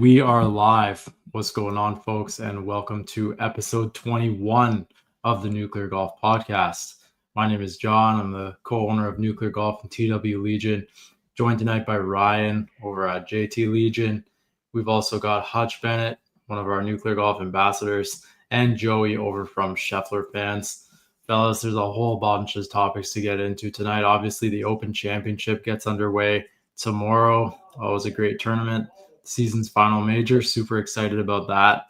We are live. What's going on, folks? And welcome to episode 21 of the Nuclear Golf Podcast. My name is John. I'm the co-owner of Nuclear Golf and TW Legion. Joined tonight by Ryan over at JT Legion. We've also got Hutch Bennett, one of our Nuclear Golf ambassadors, and Joey over from Scheffler Fans. Fellas, there's a whole bunch of topics to get into tonight. Obviously, the Open Championship gets underway tomorrow. It was a great tournament. Season's final major. Super excited about that.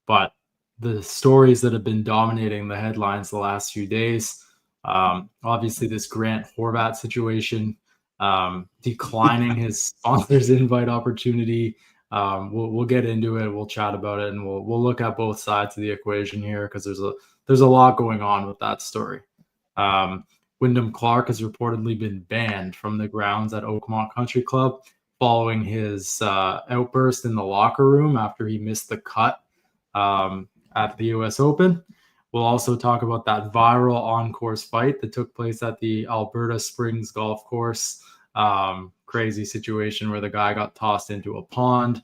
But the stories that have been dominating the headlines the last few days, obviously this Grant Horvat situation, declining his sponsor's invite opportunity. We'll get into it. We'll chat about it, and we'll look at both sides of the equation here because there's a lot going on with that story. Wyndham Clark has reportedly been banned from the grounds at Oakmont Country Club following his outburst in the locker room after he missed the cut at the US Open. We'll also talk about that viral on-course fight that took place at the Alberta Springs Golf Course. Crazy situation where the guy got tossed into a pond.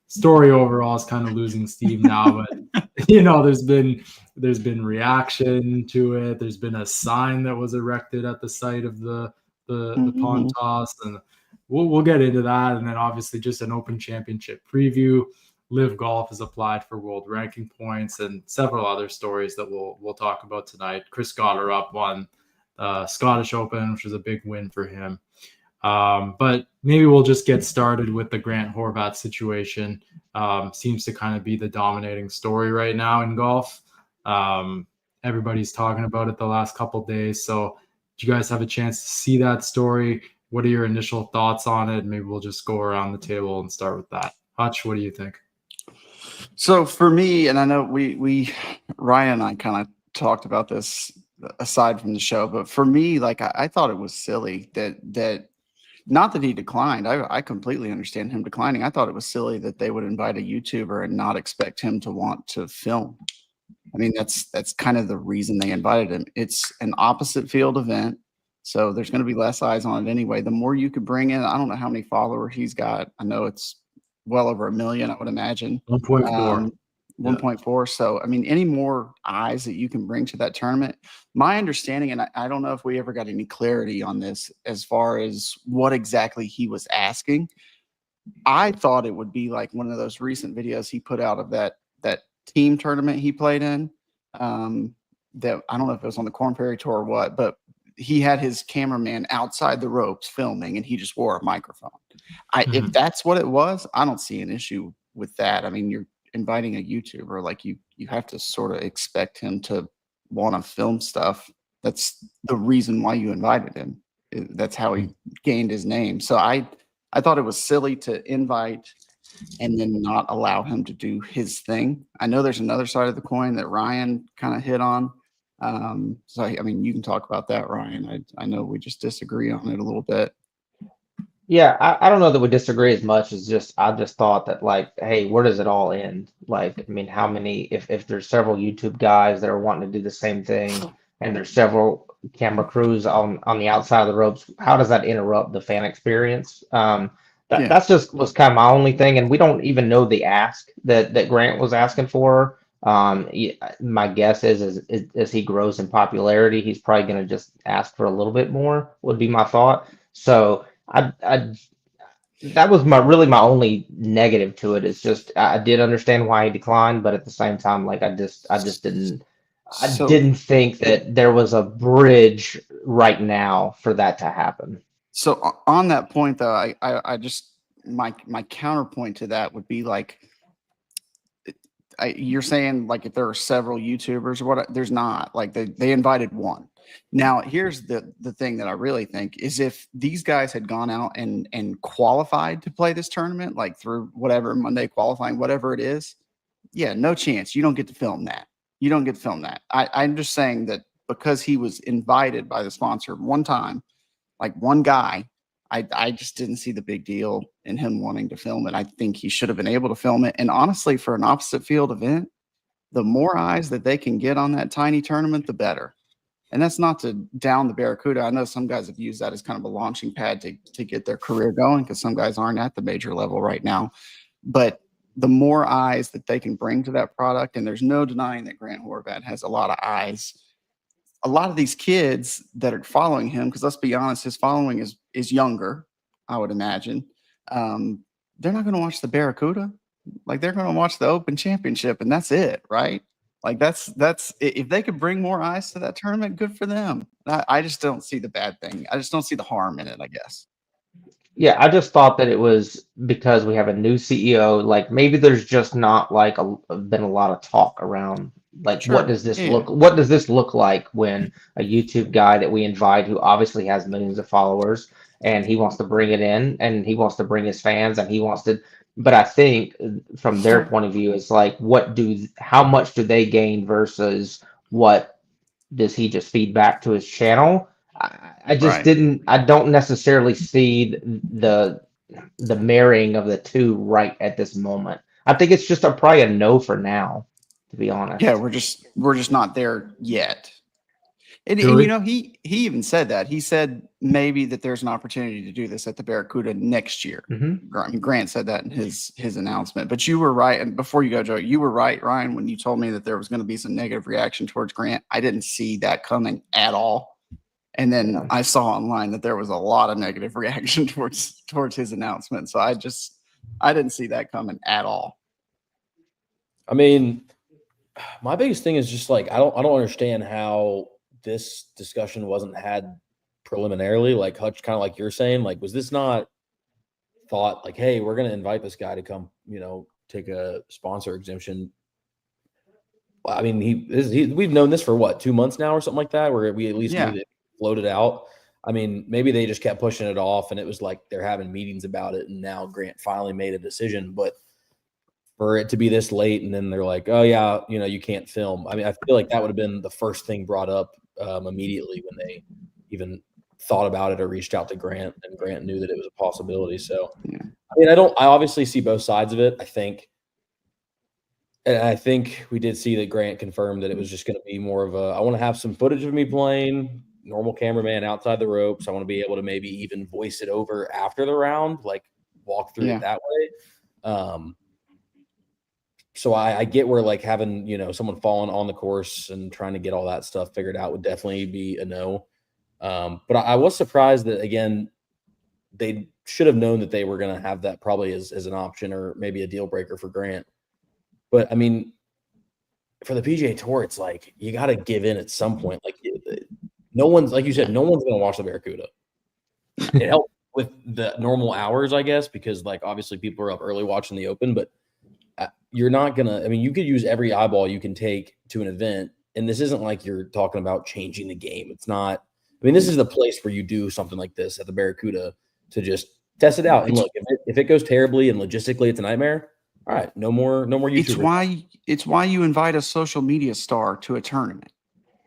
Story overall is kind of losing steam now, but there's been reaction to it. There's been a sign that was erected at the site of the pond toss, and we'll get into that. And then obviously just an Open Championship preview. Live Golf has applied for world ranking points and several other stories that we'll talk about tonight. Chris Gotterup won Scottish Open, which was a big win for him. But maybe we'll just get started with the Grant Horvat situation. Seems to kind of be the dominating story right now in golf. Everybody's talking about it the last couple of days. So did you guys have a chance to see that story? What are your initial thoughts on it? Maybe we'll just go around the table and start with that. Hutch, what do you think? So for me, and I know we Ryan and I kind of talked about this aside from the show, but for me, like I thought it was silly that not that he declined. I completely understand him declining. I thought it was silly that they would invite a YouTuber and not expect him to want to film. I mean, that's kind of the reason they invited him. It's an opposite field event, so there's going to be less eyes on it anyway. The more you could bring in, I don't know how many followers he's got. I know it's well over 1 million, I would imagine. 1.4. 1.4. So, I mean, any more eyes that you can bring to that tournament. My understanding, and I don't know if we ever got any clarity on this as far as what exactly he was asking. I thought it would be like one of those recent videos he put out of that team tournament he played in. That I don't know if it was on the Corn Ferry Tour or what, but he had his cameraman outside the ropes filming, and he just wore a microphone. If that's what it was, I don't see an issue with that. I mean, you're inviting a YouTuber, like you have to sort of expect him to want to film stuff. That's the reason why you invited him. That's how he gained his name. So I thought it was silly to invite and then not allow him to do his thing. I know there's another side of the coin that Ryan kind of hit on. So I mean, you can talk about that, Ryan. I know we just disagree on it a little bit. Yeah, I don't know that we disagree as much as I just thought that, like, hey, where does it all end? Like, I mean, how many, if there's several YouTube guys that are wanting to do the same thing and there's several camera crews on the outside of the ropes, how does that interrupt the fan experience? That's just was kind of my only thing. And we don't even know the ask that Grant was asking for. My guess is as he grows in popularity, he's probably going to just ask for a little bit more, would be my thought. So that was my only negative to it. It's just I did understand why he declined, but at the same time, like I just didn't think that there was a bridge right now for that to happen. So on that point, though, I just my counterpoint to that would be like, you're saying like if there are several YouTubers or what? There's not. Like they invited one. Now, here's the thing that I really think is if these guys had gone out and qualified to play this tournament, like through whatever Monday qualifying, whatever it is, yeah, no chance. You don't get to film that. You don't get to film that. I'm just saying that because he was invited by the sponsor one time, like one guy, I just didn't see the big deal in him wanting to film it. I think he should have been able to film it. And honestly, for an opposite field event, the more eyes that they can get on that tiny tournament, the better. And that's not to down the Barracuda. I know some guys have used that as kind of a launching pad to get their career going because some guys aren't at the major level right now. But the more eyes that they can bring to that product, and there's no denying that Grant Horvat has a lot of eyes. A lot of these kids that are following him, because let's be honest, his following is younger, I would imagine. They're not going to watch the Barracuda. Like, they're going to watch the Open Championship, and that's it, right? Like, that's if they could bring more eyes to that tournament, good for them. I just don't see the bad thing. I just don't see the harm in it, I guess. Yeah, I just thought that it was because we have a new CEO. Like maybe there's just not like been a lot of talk around like Sure. Yeah. what does this look like when a YouTube guy that we invite who obviously has millions of followers and he wants to bring it in and he wants to bring his fans and he wants to, but I think from their point of view it's like how much do they gain versus what does he just feed back to his channel? I just Right. didn't. I don't necessarily see the marrying of the two right at this moment. I think it's just probably a no for now, to be honest. Yeah, we're just not there yet. And Joey? he even said that. He said maybe that there's an opportunity to do this at the Barracuda next year. Mm-hmm. I mean, Grant said that in his announcement. But you were right. And before you go, Joe, you were right, Ryan, when you told me that there was going to be some negative reaction towards Grant. I didn't see that coming at all. And then I saw online that there was a lot of negative reaction towards his announcement. So I didn't see that coming at all. I mean, my biggest thing is just like I don't understand how this discussion wasn't had preliminarily, like Hutch, kind of like you're saying. Like, was this not thought like, hey, we're going to invite this guy to come, take a sponsor exemption? I mean, we've known this for what, 2 months now or something like that, where we at least knew that it floated out. I mean, maybe they just kept pushing it off, and it was like they're having meetings about it, and now Grant finally made a decision. But for it to be this late, and then they're like, oh yeah, you can't film. I mean, I feel like that would have been the first thing brought up immediately when they even thought about it or reached out to Grant, and Grant knew that it was a possibility. So, I mean, I obviously see both sides of it. I think we did see that Grant confirmed that it was just going to be more of I want to have some footage of me playing, normal cameraman outside the ropes. I want to be able to maybe even voice it over after the round, like walk through it that way. So I get where like having, someone falling on the course and trying to get all that stuff figured out would definitely be a no. But I was surprised that, again, they should have known that they were going to have that probably as an option or maybe a deal breaker for Grant. But I mean, for the PGA Tour, it's like you got to give in at some point. Like no one's, like you said, no one's going to watch the Barracuda. It helped with the normal hours, I guess, because like obviously people are up early watching the Open, but you're not going to, I mean, you could use every eyeball you can take to an event. And this isn't like you're talking about changing the game. It's not, I mean, this is the place where you do something like this at the Barracuda to just test it out. And look, if it goes terribly and logistically it's a nightmare, all right, no more YouTubers. It's why you invite a social media star to a tournament.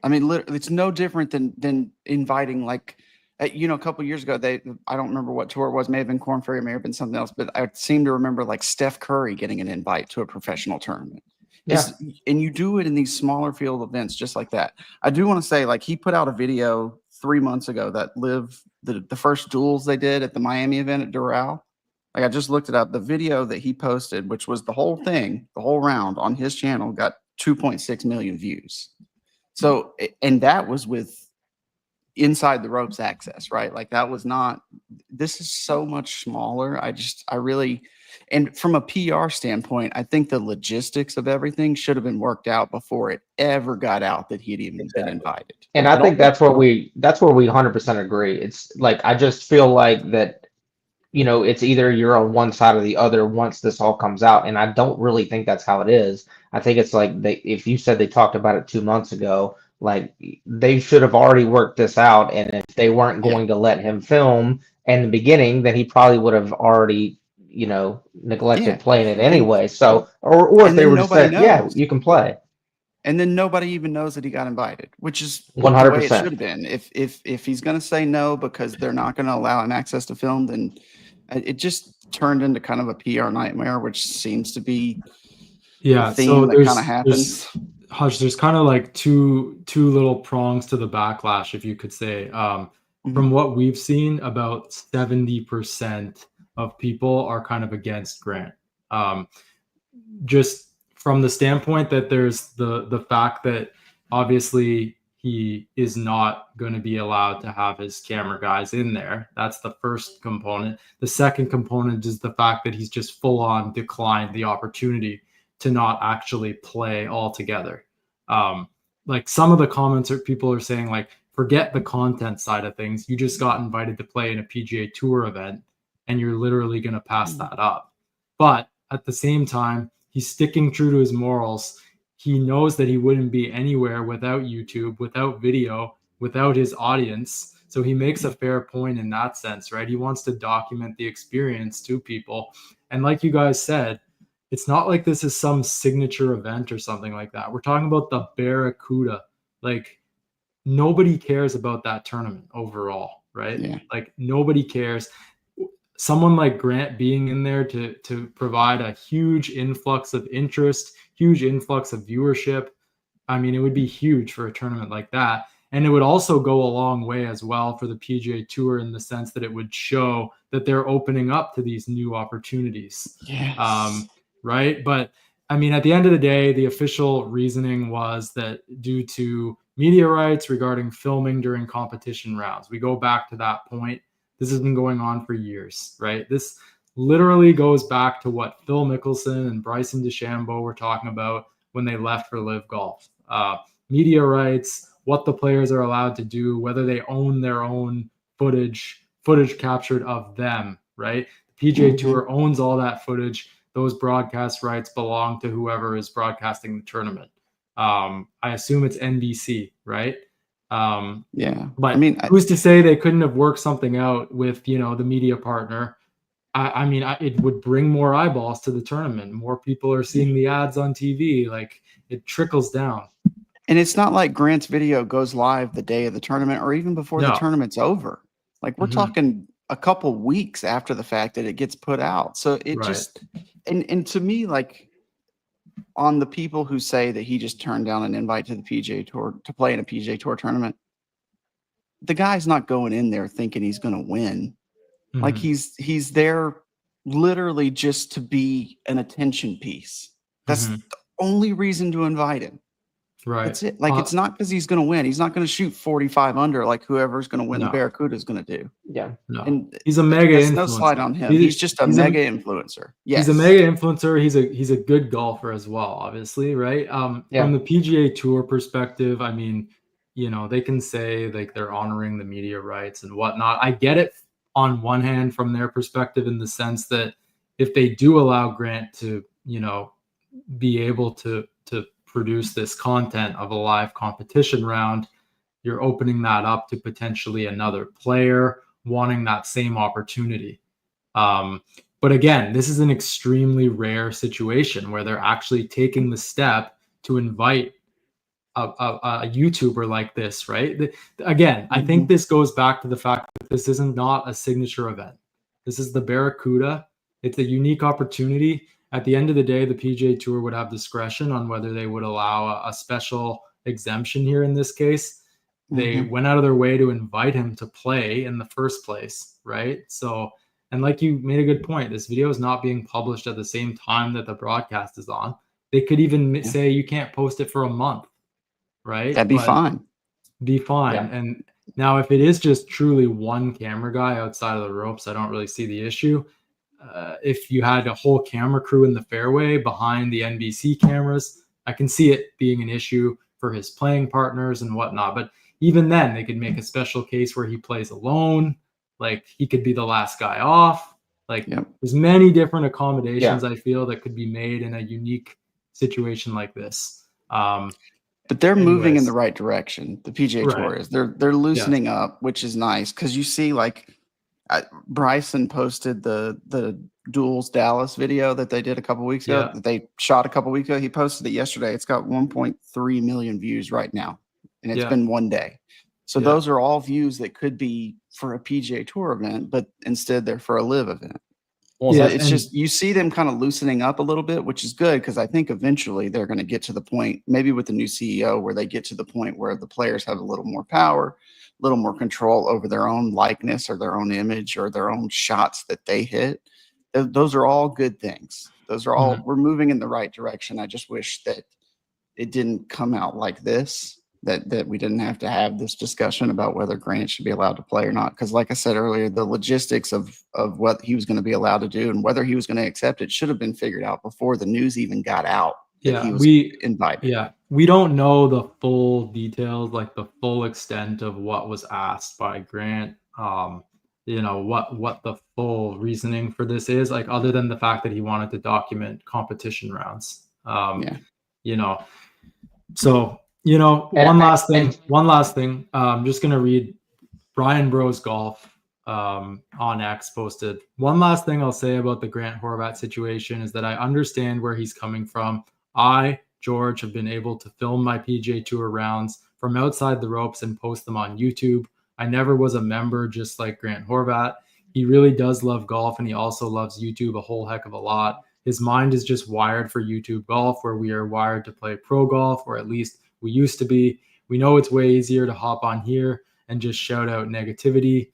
I mean, it's no different than inviting like, a couple of years ago, I don't remember what tour it was, may have been Corn Ferry, may have been something else, but I seem to remember like Steph Curry getting an invite to a professional tournament. Yeah. And you do it in these smaller field events just like that. I do want to say, like, he put out a video 3 months ago that the first duels they did at the Miami event at Doral. Like, I just looked it up. The video that he posted, which was the whole thing, the whole round on his channel, got 2.6 million views. So, and that was with inside the ropes access, right? Like that was not, this is so much smaller. And from a PR standpoint, I think the logistics of everything should have been worked out before it ever got out that he'd even been invited. And I think that's where we 100% agree. It's like, I just feel like that, it's either you're on one side or the other once this all comes out. And I don't really think that's how it is. I think it's like if you said they talked about it 2 months ago, like they should have already worked this out. And if they weren't going to let him film in the beginning, then he probably would have already, neglected playing it anyway. So, or if they were just said, yeah, you can play. And then nobody even knows that he got invited, which is 100%. The way it should have been. If he's going to say no because they're not going to allow him access to film, then it just turned into kind of a PR nightmare, which seems to be the theme that kind of happens. Hutch, there's kind of like two little prongs to the backlash, if you could say. From what we've seen, about 70% of people are kind of against Grant. Just from the standpoint that there's the fact that obviously he is not going to be allowed to have his camera guys in there. That's the first component. The second component is the fact that he's just full on declined the opportunity to not actually play altogether. Like some of the comments that people are saying, like, forget the content side of things. You just got invited to play in a PGA Tour event and you're literally going to pass that up. But at the same time, he's sticking true to his morals. He knows that he wouldn't be anywhere without YouTube, without video, without his audience. So he makes a fair point in that sense, right? He wants to document the experience to people. And like you guys said, it's not like this is some signature event or something like that. We're talking about the Barracuda. Like, nobody cares about that tournament overall, right? Yeah. Like, nobody cares. Someone like Grant being in there to provide a huge influx of interest, huge influx of viewership. I mean, it would be huge for a tournament like that. And it would also go a long way as well for the PGA Tour in the sense that it would show that they're opening up to these new opportunities. Yes. Right. But I mean, at the end of the day, the official reasoning was that due to media rights regarding filming during competition rounds. We go back to that point. This has been going on for years, right? This literally goes back to what Phil Mickelson and Bryson DeChambeau were talking about when they left for Live Golf. Media rights, what the players are allowed to do, whether they own their own footage captured of them, right? The PGA Tour owns all that footage. Those broadcast rights belong to whoever is broadcasting the tournament. I assume it's NBC, right? Yeah. But I mean, who's to say they couldn't have worked something out with, the media partner? I mean, it would bring more eyeballs to the tournament. More people are seeing the ads on TV. Like, it trickles down. And it's not like Grant's video goes live the day of the tournament or even before the tournament's over. Like, we're talking a couple weeks after the fact that it gets put out. So it just, and to me, like, on the people who say that he just turned down an invite to the PGA Tour to play in a PGA Tour tournament, the guy's not going in there thinking he's going to win. Like, he's there literally just to be an attention piece. That's the only reason to invite him. Right. That's it. Like, it's not because he's going to win. He's not going to shoot 45 under like whoever's going to win the Barracuda is going to do. Yeah. No. And he's a mega influencer. No slide on him. He's just a mega influencer. Yes. He's a mega influencer. He's a good golfer as well, obviously, right? From the PGA Tour perspective, I mean, they can say like they're honoring the media rights and whatnot. I get it on one hand from their perspective in the sense that if they do allow Grant to, be able to produce this content of a live competition round, you're opening that up to potentially another player wanting that same opportunity. But again, this is an extremely rare situation where they're actually taking the step to invite a YouTuber like this, right? Again, I think this goes back to the fact that this isn't not a signature event. This is the Barracuda. It's a unique opportunity. At the end of the day, the PGA Tour would have discretion on whether they would allow a special exemption here in this case. They went out of their way to invite him to play in the first place, right? So, and like you made a good point, this video is not being published at the same time that the broadcast is on. They could even say you can't post it for a month, right? That'd be fine. Be fine. Yeah. And now if it is just truly one camera guy outside of the ropes, I don't really see the issue. If you had a whole camera crew in the fairway behind the NBC cameras, I can see it being an issue for his playing partners and whatnot. But even then, they could make a special case where he plays alone. Like, he could be the last guy off. Like, there's many different accommodations I feel that could be made in a unique situation like this. But they're moving in the right direction. The PGA Tour is. They're loosening up, which is nice because you see, like, Bryson posted the Duels Dallas video that they did a couple weeks ago. That they shot a couple weeks ago. He posted it yesterday. It's got 1.3 million views right now, and it's been one day. So those are all views that could be for a PGA Tour event, but instead they're for a live event. Well, so it's just you see them kind of loosening up a little bit, which is good because I think eventually they're going to get to the point, maybe with the new CEO, where they get to the point where the players have a little more power, a little more control over their own likeness or their own image or their own shots that they hit. Those are all good things. Those are all, we're moving in the right direction. I just wish that it didn't come out like this, that we didn't have to have this discussion about whether Grant should be allowed to play or not. Because like I said earlier, the logistics of what he was going to be allowed to do and whether he was going to accept it should have been figured out before the news even got out that he was invited. Yeah, we don't know the full details, like the full extent of what was asked by Grant. You know, what the full reasoning for this is, like, other than the fact that he wanted to document competition rounds. You know, so, you know, one last thing. I'm just going to read Brian Bros Golf on X posted. One last thing I'll say about the Grant Horvat situation is that I understand where he's coming from. I, George, have been able to film my PGA Tour rounds from outside the ropes and post them on YouTube. I never was a member, just like Grant Horvat. He really does love golf, and he also loves YouTube a whole heck of a lot. His mind is just wired for YouTube golf, where we are wired to play pro golf, or at least we used to be. We know it's way easier to hop on here and just shout out negativity.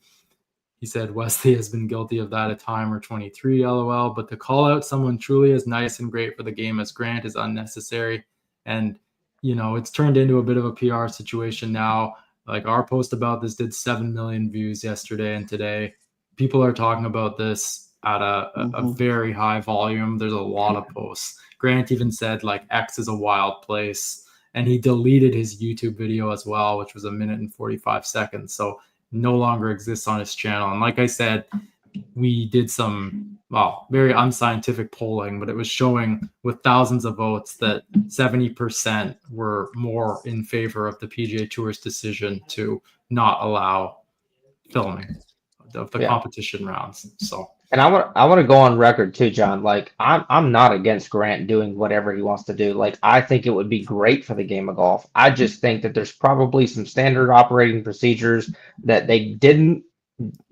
He said Wesley has been guilty of that a time or 23, LOL. But to call out someone truly as nice and great for the game as Grant is unnecessary. And, you know, it's turned into a bit of a PR situation now. Like, our post about this did 7 million views yesterday and today. People are talking about this at a very high volume. There's a lot of posts. Grant even said, like, X is a wild place. And he deleted his YouTube video as well, which was 1 minute and 45 seconds. So no longer exists on his channel. And like I said, we did some, very unscientific polling, but it was showing with thousands of votes that 70% were more in favor of the PGA Tour's decision to not allow filming of the competition rounds. So, and I want to go on record too, John. Like, I'm not against Grant doing whatever he wants to do. Like, I think it would be great for the game of golf. I just think that there's probably some standard operating procedures that they didn't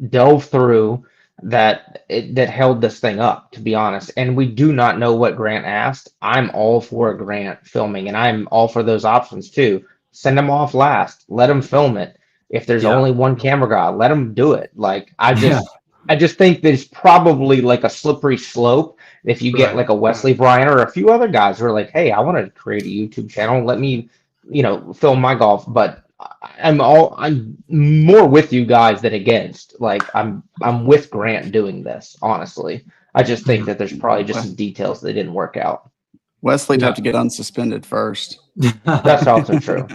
delve through that held this thing up, to be honest. And we do not know what Grant asked. I'm all for Grant filming, and I'm all for those options too. Send him off last. Let him film it. If there's only one camera guy, let him do it. Like, I just think there's probably like a slippery slope if you get like a Wesley Bryan or a few other guys who are like, hey, I want to create a YouTube channel. Let me, film my golf. But I'm more with you guys than against. Like, I'm with Grant doing this, honestly. I just think that there's probably just some details that didn't work out. Wesley'd have to get unsuspended first. That's also true.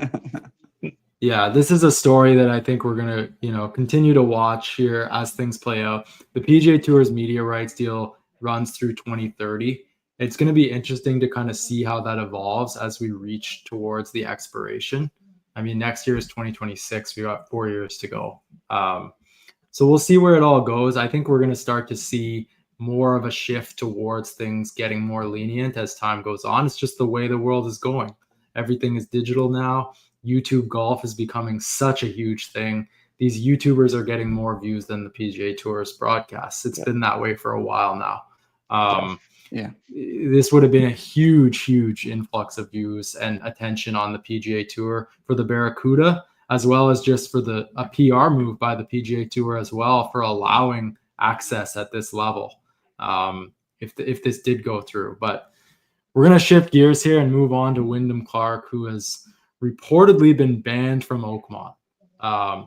Yeah, this is a story that I think we're going to, continue to watch here as things play out. The PGA Tour's media rights deal runs through 2030. It's going to be interesting to kind of see how that evolves as we reach towards the expiration. I mean, next year is 2026. We got 4 years to go. So we'll see where it all goes. I think we're going to start to see more of a shift towards things getting more lenient as time goes on. It's just the way the world is going. Everything is digital now. YouTube golf is becoming such a huge thing. These YouTubers are getting more views than the PGA Tour's broadcasts. It's been that way for a while now. This would have been a huge influx of views and attention on the PGA Tour for the Barracuda, as well as just for a PR move by the PGA Tour as well for allowing access at this level. If this did go through, but we're going to shift gears here and move on to Wyndham Clark, who has reportedly been banned from Oakmont.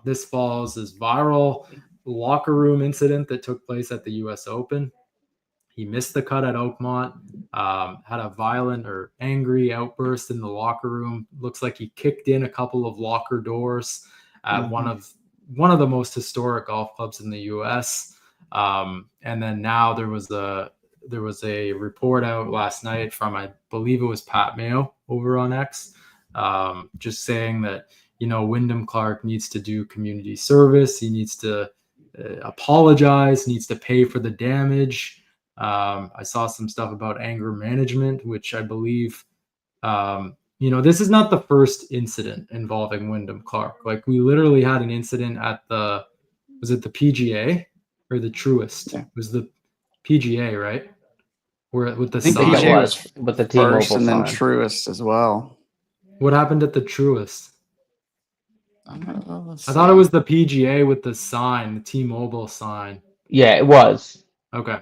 This follows this viral locker room incident that took place at the U.S. Open. He missed the cut at Oakmont, had a violent or angry outburst in the locker room. Looks like he kicked in a couple of locker doors at one of the most historic golf clubs in the U.S. And then now there was a report out last night from, I believe it was Pat Mayo over on X, just saying that, Wyndham Clark needs to do community service. He needs to apologize, needs to pay for the damage. I saw some stuff about anger management, which I believe, this is not the first incident involving Wyndham Clark. Like, we literally had an incident at was it the PGA or the Truist? It was the PGA, right? Where with the I think sign. the PGA was with the first T-Mobile and then sign. Truist as well. What happened at the Truist? I thought it was the PGA with the sign, the T-Mobile sign. Yeah, it was. Okay.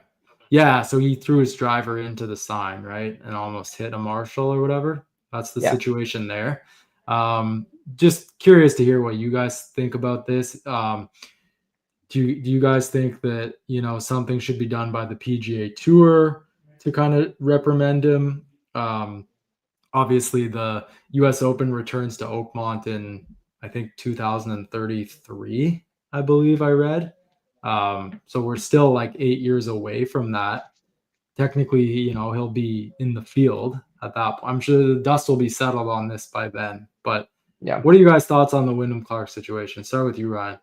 Yeah, so he threw his driver into the sign, right, and almost hit a marshal or whatever. That's the situation there. Just curious to hear what you guys think about this. Do you guys think that, something should be done by the PGA Tour to kind of reprimand him? Obviously, the U.S. Open returns to Oakmont in, I think, 2033, I believe I read. So we're still like 8 years away from that. Technically, he'll be in the field at that point. I'm sure the dust will be settled on this by then. But what are you guys' thoughts on the Wyndham Clark situation? Start with you, Ryan.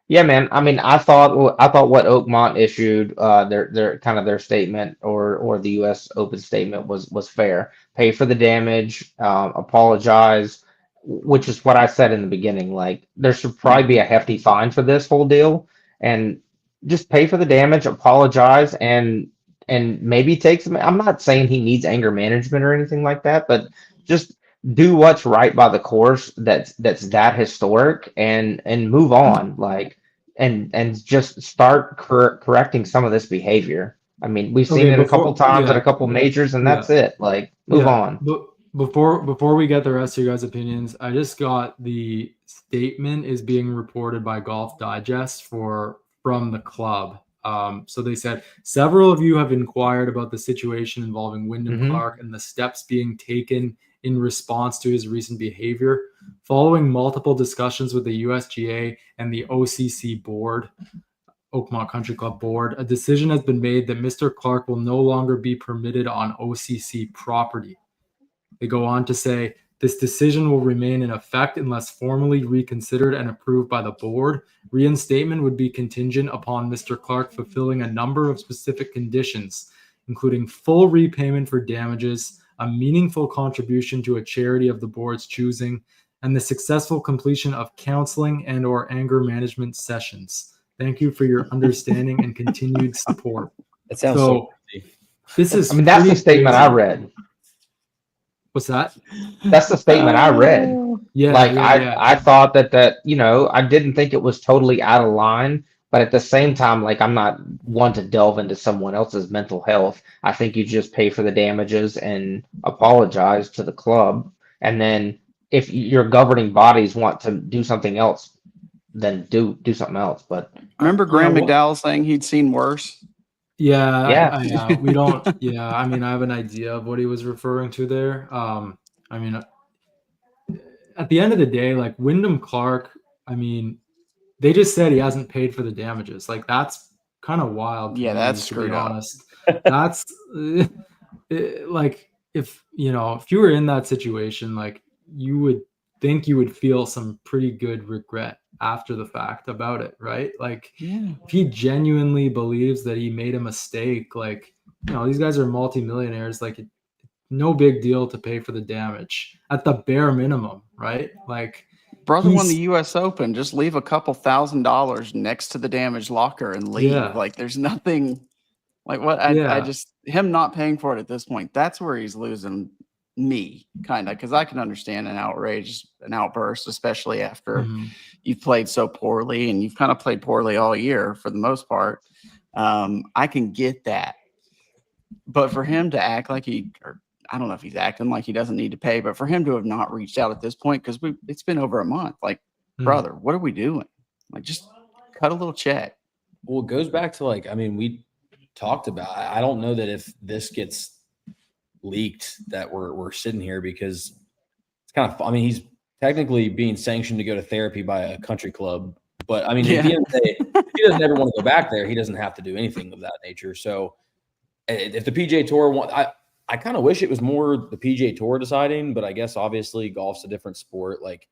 Yeah, man. I mean, I thought what Oakmont issued, their kind of their statement or the U.S. Open statement was fair. Pay for the damage, apologize, which is what I said in the beginning. Like, there should probably be a hefty fine for this whole deal, and just pay for the damage, apologize, and maybe take some. I'm not saying he needs anger management or anything like that, but just do what's right by the course that's that historic and move on. Like, and just start correcting some of this behavior. I mean, we've seen it a couple times at a couple majors, and that's it. Like, move on. But before we get the rest of your guys' opinions, I just got the statement is being reported by Golf Digest from the club. So they said several of you have inquired about the situation involving Wyndham Clark and the steps being taken in response to his recent behavior. Following multiple discussions with the USGA and the OCC board, Oakmont Country Club board, a decision has been made that Mr. Clark will no longer be permitted on OCC property. They go on to say, this decision will remain in effect unless formally reconsidered and approved by the board. Reinstatement would be contingent upon Mr. Clark fulfilling a number of specific conditions, including full repayment for damages, a meaningful contribution to a charity of the board's choosing, and the successful completion of counseling and or anger management sessions. Thank you for your understanding and continued support. That sounds so crazy. This is that's the statement crazy. I read. What's that? That's the statement I read. I thought that I didn't think it was totally out of line, but at the same time, like, I'm not one to delve into someone else's mental health. I think you just pay for the damages and apologize to the club, and then if your governing bodies want to do something else, then do something else. But remember Graham McDowell saying he'd seen worse? Yeah. We don't. Yeah, I mean, I have an idea of what he was referring to there. I mean, at the end of the day, like, Wyndham Clark, I mean, they just said he hasn't paid for the damages. Like, that's kind of wild. That's screwed up. Honest. That's like, if you were in that situation, like, you would think you would feel some pretty good regret after the fact about it, right? Like, if he genuinely believes that he made a mistake, like, these guys are multimillionaires, like, no big deal to pay for the damage at the bare minimum, right? Like, brother won the US Open, just leave a couple $1,000 next to the damaged locker and leave. Like, there's nothing like what I just, him not paying for it at this point, that's where he's losing me, kind of, because I can understand an outburst, especially after you've played so poorly, and you've kind of played poorly all year for the most part. I can get that, but for him to act like I don't know if he's acting like he doesn't need to pay, but for him to have not reached out at this point, because it's been over a month, like, brother, what are we doing? Like, just cut a little check. Well, it goes back to, like, I mean, we talked about, I don't know that if this gets leaked that we're sitting here, because it's kind of, I mean, he's technically being sanctioned to go to therapy by a country club, but I mean, at the end of the day, if he doesn't ever want to go back there, he doesn't have to do anything of that nature. So if the PGA Tour I kind of wish it was more the PGA Tour deciding, but I guess obviously golf's a different sport. Like,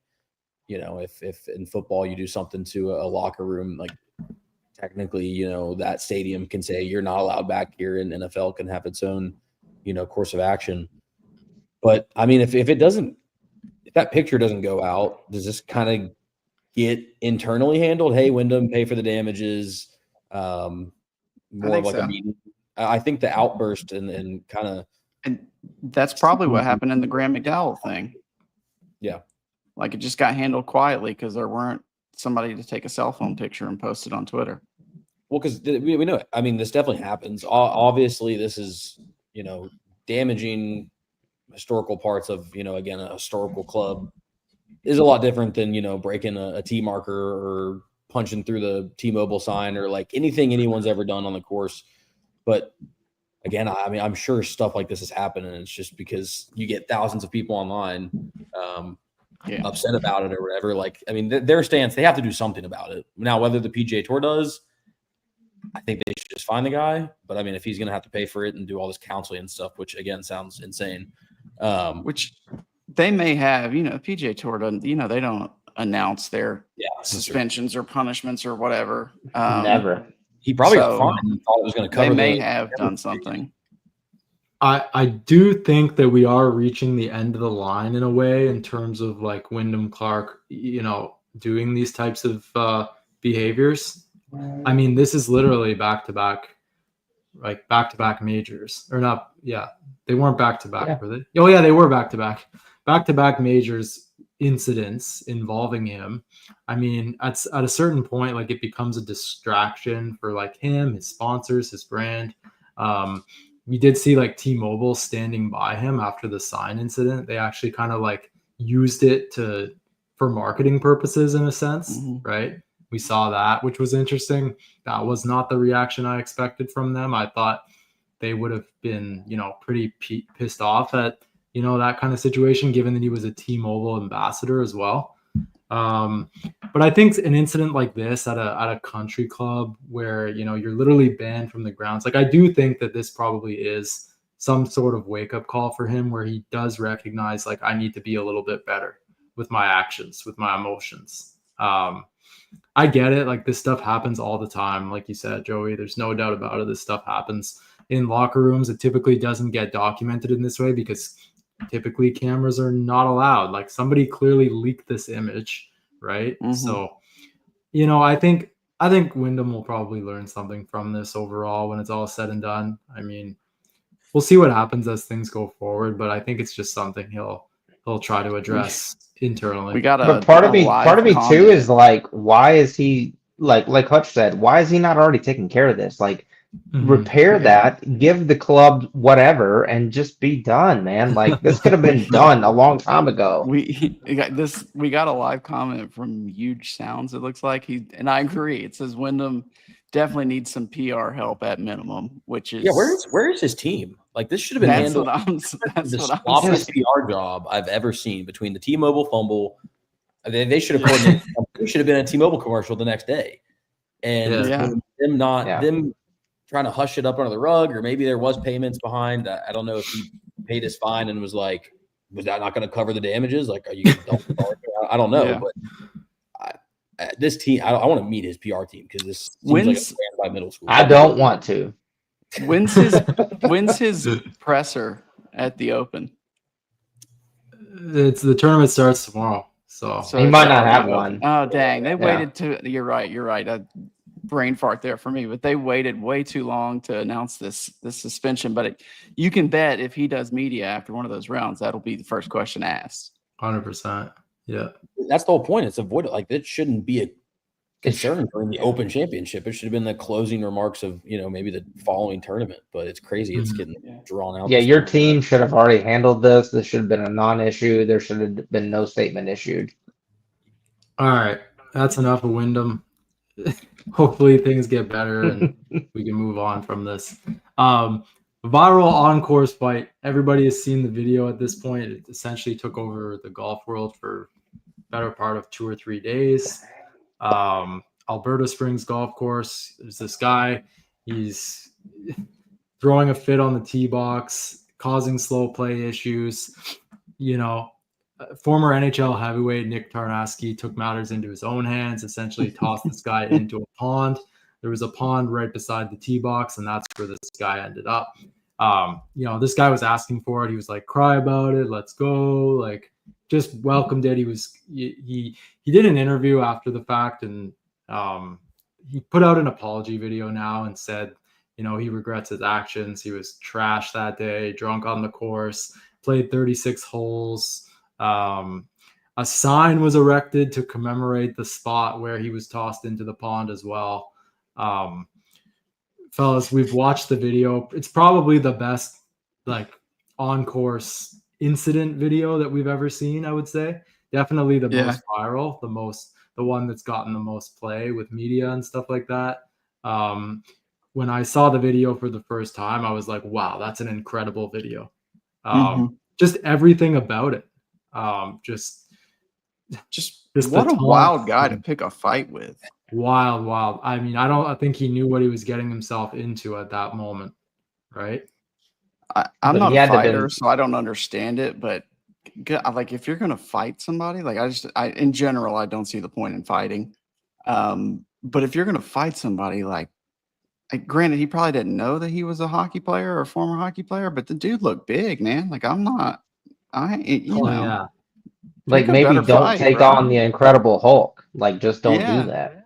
if in football you do something to a locker room, like, technically, that stadium can say you're not allowed back here, and NFL can have its own, course of action. But I mean, if that picture doesn't go out, does this kind of get internally handled? Hey, Wyndham, pay for the damages. More of like a meeting. I think the outburst and kind of. And that's probably what happened in the Graham McDowell thing. Yeah. Like, it just got handled quietly because there weren't somebody to take a cell phone picture and post it on Twitter. Well, because we know it. I mean, this definitely happens. Obviously, this is, damaging historical parts of, again, a historical club is a lot different than, breaking a T marker or punching through the T-Mobile sign or like anything anyone's ever done on the course. But again, I mean, I'm sure stuff like this has happened, and it's just because you get thousands of people online upset about it or whatever. Like, I mean, their stance, they have to do something about it. Now, whether the PGA Tour does, I think they should just find the guy. But I mean, if he's going to have to pay for it and do all this counseling and stuff, which again sounds insane. Which they may have, PGA Tour doesn't, they don't announce their suspensions or punishments or whatever. Never. He probably got fined and thought it was going to cover. They may have done something. I do think that we are reaching the end of the line in a way in terms of like Wyndham Clark, doing these types of behaviors. I mean, this is literally back-to-back majors, or not. Yeah, they weren't back-to-back, were they? Oh yeah, they were back-to-back majors incidents involving him. I mean, at a certain point, like it becomes a distraction for like him, his sponsors, his brand. We did see like T-Mobile standing by him after the sign incident. They actually kind of like used it for marketing purposes in a sense, right? We saw that, which was interesting. That was not the reaction I expected from them. I thought they would have been, pretty pissed off at, that kind of situation, given that he was a T-Mobile ambassador as well. But I think an incident like this at a country club where, you're literally banned from the grounds, like I do think that this probably is some sort of wake-up call for him where he does recognize, like, I need to be a little bit better with my actions, with my emotions. I get it. Like this stuff happens all the time. Like you said, Joey, there's no doubt about it. This stuff happens in locker rooms. It typically doesn't get documented in this way because typically cameras are not allowed. Like somebody clearly leaked this image, right? So, I think Wyndham will probably learn something from this overall when it's all said and done. I mean, we'll see what happens as things go forward, but I think it's just something he'll try to address internally. We got but part of me too is like, why is he like Hutch said, why is he not already taking care of this? Like repair that, give the club whatever, and just be done, man. Like this could have been done a long time ago. We got a live comment from Huge Sounds. It looks like and I agree. It says Wyndham definitely needs some PR help at minimum, which is where is his team? Like this should have been handled. That's the sloppiest PR job I've ever seen between the T-Mobile fumble. They should have coordinated. There should have been a T-Mobile commercial the next day, and them trying to hush it up under the rug, or maybe there was payments behind. I don't know if he paid his fine and was like, was that not going to cover the damages? Like, are you? I don't know, but this team, I want to meet his PR team because this seems like a by middle school. I don't want to. When's his presser at the Open? The tournament starts tomorrow, so he might not have one. Oh dang! They waited to. You're right. Brain fart there for me, but they waited way too long to announce this suspension. But you can bet if he does media after one of those rounds, that'll be the first question asked. 100%. Yeah, that's the whole point. It's avoided. Like that shouldn't be a concern during the Open Championship. It should have been the closing remarks of maybe the following tournament. But it's crazy. It's getting drawn out. Yeah, your team should have already handled this. This should have been a non-issue. There should have been no statement issued. All right, that's enough of Wyndham. Hopefully things get better and we can move on from this. Viral on-course fight. Everybody has seen the video at this point. It essentially took over the golf world for better part of 2 or 3 days. Alberta Springs Golf Course. There's this guy. He's throwing a fit on the tee box, causing slow play issues. Former NHL heavyweight Nick Tarnasky took matters into his own hands, essentially tossed this guy into a pond. There was a pond right beside the tee box, and that's where this guy ended up. This guy was asking for it. He was like, cry about it. Let's go. Like, just welcomed it. He did an interview after the fact, and he put out an apology video now and said, he regrets his actions. He was trashed that day, drunk on the course, played 36 holes. A sign was erected to commemorate the spot where he was tossed into the pond as well. fellas, we've watched the video. It's probably the best like on-course incident video that we've ever seen, I would say. Definitely the most viral, the one that's gotten the most play with media and stuff like that. When I saw the video for the first time, I was like, wow, that's an incredible video. Just everything about it. Just what a wild guy to pick a fight with. Wild. I mean, I think he knew what he was getting himself into at that moment, right? I'm not a fighter, so I don't understand it. But like, if you're gonna fight somebody, like in general, I don't see the point in fighting. But if you're gonna fight somebody, like granted, he probably didn't know that he was a hockey player or a former hockey player, but the dude looked big, man. Like Yeah. Like maybe don't take on the Incredible Hulk. Like just don't do that.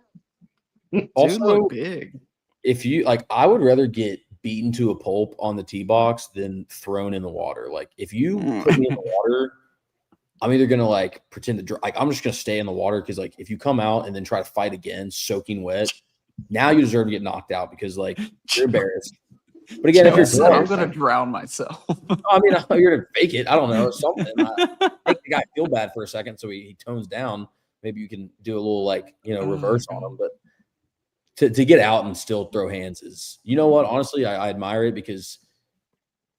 Also, dude look big. If you like, I would rather get beaten to a pulp on the tee box than thrown in the water. Like if you put me in the water, I'm either gonna like pretend to I'm just gonna stay in the water because like if you come out and then try to fight again, soaking wet, now you deserve to get knocked out because like you're embarrassed. But again, if you're I'm gonna drown myself. I mean, you're gonna fake it. I don't know, something. Make the guy feel bad for a second, so he tones down. Maybe you can do a little like reverse on him. But to get out and still throw hands is, you know what? Honestly, I admire it because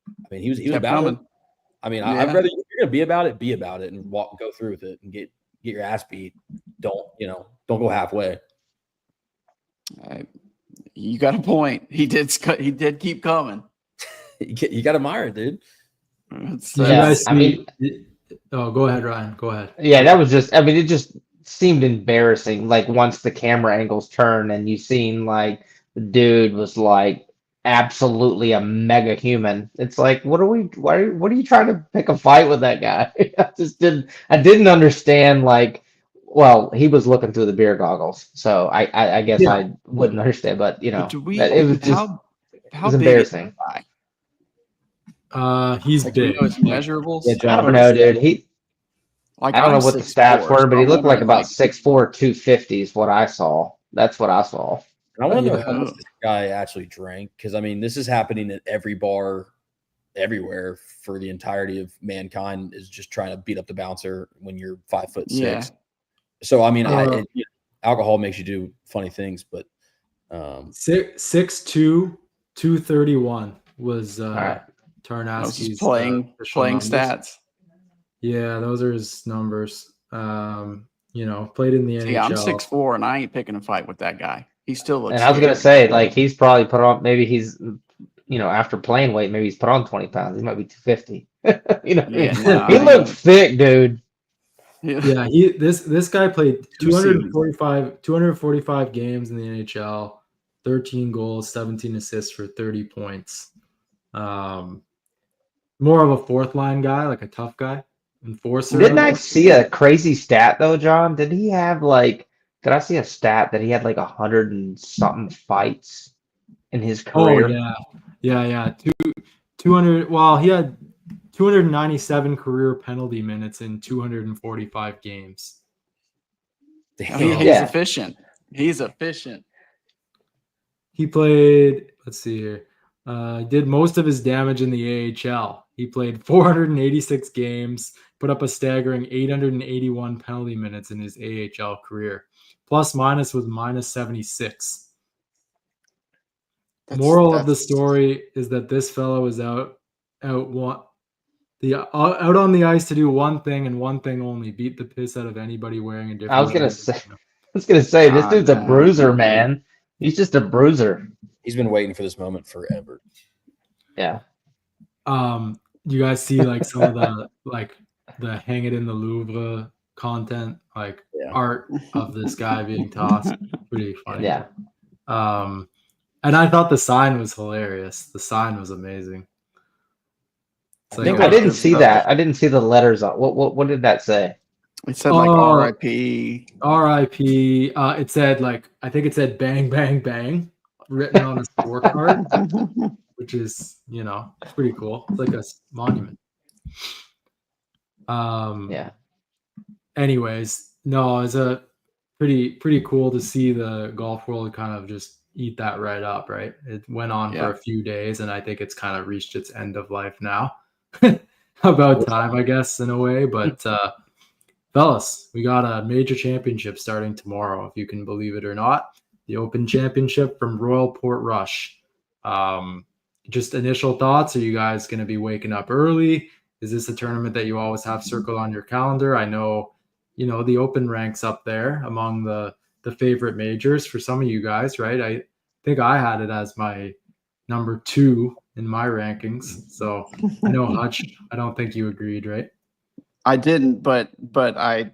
I mean he was about it. I mean, I'd rather, if you're gonna be about it and go through with it and get your ass beat. Don't go halfway. You got a point. He did keep coming. You got to admire it, dude. Go ahead, Ryan. Go ahead. Yeah, that was just. I mean, it just seemed embarrassing. Like once the camera angles turn and you seen like the dude was like absolutely a mega human. It's like, what are you trying to pick a fight with that guy? I didn't understand like. Well, he was looking through the beer goggles, so I guess I wouldn't understand. But it was just how it was embarrassing. He's big. His measurables. I don't know, dude. I don't know what the stats were, but he looked like about 6'4", 250 is what I saw. That's what I saw. I want to know how much this guy actually drank, because I mean, this is happening at every bar, everywhere for the entirety of mankind is just trying to beat up the bouncer when you're 5'6". Yeah. So I mean, alcohol makes you do funny things, but 6'2", 231 was Tarnowski's playing stats. Yeah, those are his numbers. Played in the NHL. Yeah, I'm 6'4", and I ain't picking a fight with that guy. He still looks. And I was gonna say, like, he's probably put on. Maybe he's, after playing weight, maybe he's put on 20 pounds. He might be 250. He looked thick, dude. Yeah, this guy played 245 games in the NHL, 13 goals, 17 assists for 30 points. More of a fourth line guy, like a tough guy, enforcer. Didn't I see a crazy stat though, John? Did he have did I see a stat that he had like 100 and something fights in his career? Oh yeah. 200. Well, he had 297 career penalty minutes in 245 games. He's efficient. He's efficient. He played, let's see here, did most of his damage in the AHL. He played 486 games, put up a staggering 881 penalty minutes in his AHL career. Plus minus was minus 76. Moral of the story is that this fellow is out on the ice to do one thing and one thing only: beat the piss out of anybody wearing a different. I was gonna say this dude's a bruiser, man. He's just a bruiser. He's been waiting for this moment forever. Yeah. You guys see like some of the the hang it in the Louvre content, art of this guy being tossed. Pretty funny. Yeah. And I thought the sign was hilarious. The sign was amazing. I didn't see that. I didn't see the letters on. What did that say? It said R.I.P. R.I.P. It said I think it said bang bang bang written on the scorecard, which is pretty cool. It's like a monument. Yeah. Anyways, no, it's a pretty cool to see the golf world kind of just eat that right up, right? It went on for a few days, and I think it's kind of reached its end of life now. About time, I guess, in a way. But fellas, we got a major championship starting tomorrow, if you can believe it or not. The Open Championship from Royal Portrush. Just initial thoughts. Are you guys going to be waking up early? Is this a tournament that you always have circled on your calendar? I know, the Open ranks up there among the favorite majors for some of you guys, right? I think I had it as my number 2 in my rankings. So I know, Hutch, I don't think you agreed, right? I didn't, but I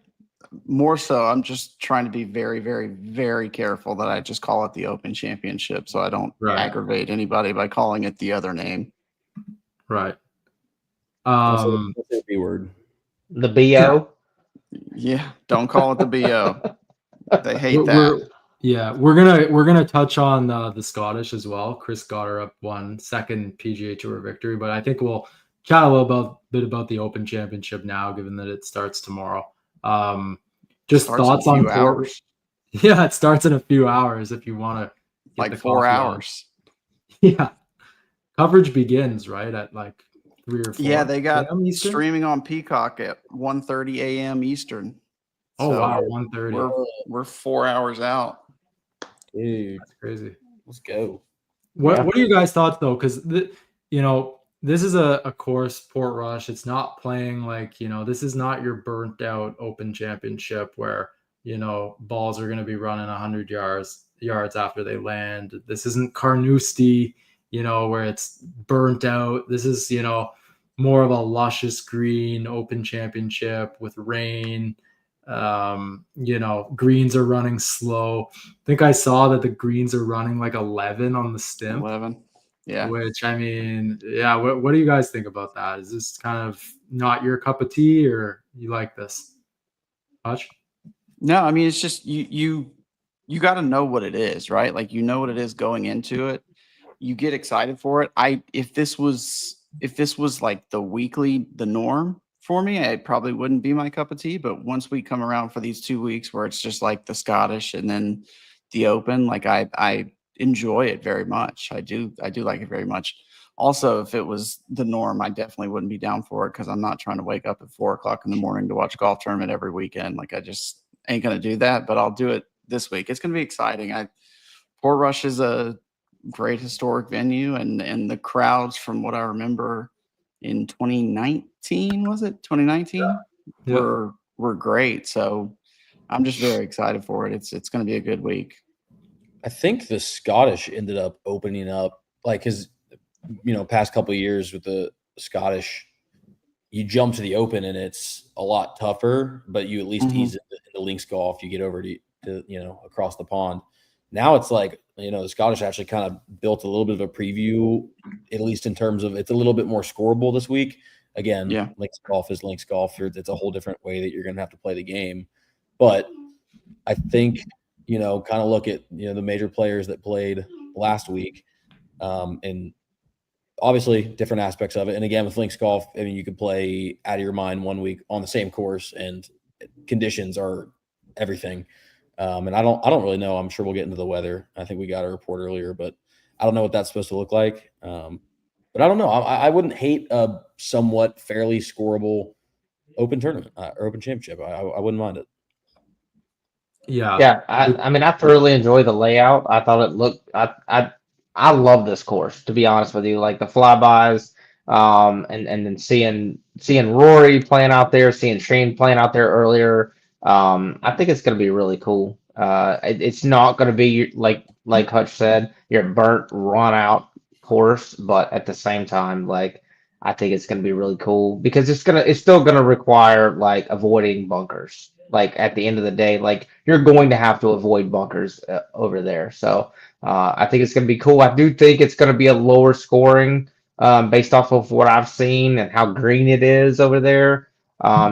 more so, I'm just trying to be very, very, very careful that I just call it the Open Championship so I don't aggravate anybody by calling it the other name. Right. What's the B word? The BO? Yeah, don't call it the BO. They hate that. We're gonna touch on the Scottish as well. Chris Goddard up 1 second PGA Tour victory, but I think we'll chat a little bit about the Open Championship now, given that it starts tomorrow. Just thoughts on hours. Yeah, it starts in a few hours if you want to. Like 4 hours. Yeah, coverage begins right at like 3 or 4. Yeah, they got streaming on Peacock at 1:30 a.m. Eastern. Oh so wow, 1:30. We're 4 hours out. Dude, that's crazy. Let's go. What are you guys' thoughts though? Because this is a course, Portrush. It's not playing like, this is not your burnt out Open Championship where, balls are going to be running 100 yards after they land. This isn't Carnoustie, where it's burnt out. This is, more of a luscious green Open Championship with rain. Greens are running slow. I think I saw that the greens are running like 11 on the stimp. 11. Yeah. Which, I mean, yeah, what do you guys think about that? Is this kind of not your cup of tea, or you like this? Hutch? No, I mean, it's just you got to know what it is, right? Like, what it is going into it. You get excited for it. If this was like the norm for me, it probably wouldn't be my cup of tea. But once we come around for these 2 weeks where it's just like the Scottish and then the Open, like I enjoy it very much. I do like it very much. Also, if it was the norm, I definitely wouldn't be down for it because I'm not trying to wake up at 4:00 in the morning to watch a golf tournament every weekend. Like, I just ain't gonna do that. But I'll do it this week. It's gonna be exciting. Portrush is a great historic venue, and the crowds, from what I remember in 2019, was it 2019? Yeah. Were great. So I'm just very excited for it. It's gonna be a good week. I think the Scottish ended up opening up, like, his, past couple of years with the Scottish, you jump to the Open and it's a lot tougher, but you at least ease into links golf. You get over to across the pond. Now it's like, the Scottish actually kind of built a little bit of a preview, at least in terms of it's a little bit more scoreable this week. Again, links golf is links golf. It's a whole different way that you're going to have to play the game. But I think, kind of look at, the major players that played last week, and obviously different aspects of it. And again, with links golf, I mean, you could play out of your mind 1 week on the same course, and conditions are everything. And I don't really know. I'm sure we'll get into the weather. I think we got a report earlier, but I don't know what that's supposed to look like. But I don't know. I wouldn't hate a somewhat fairly scoreable Open tournament or Open Championship. I wouldn't mind it. Yeah. I mean, I thoroughly enjoy the layout. I thought it looked. I love this course, to be honest with you. Like the flybys, and then seeing Rory playing out there, seeing Shane playing out there earlier. I think it's going to be really cool. It's not going to be like Hutch said, your burnt, run out course, but at the same time, like, I think it's going to be really cool because it's still going to require like avoiding bunkers. Like at the end of the day, like you're going to have to avoid bunkers over there. So I think it's going to be cool. I do think it's going to be a lower scoring based off of what I've seen and how green it is over there,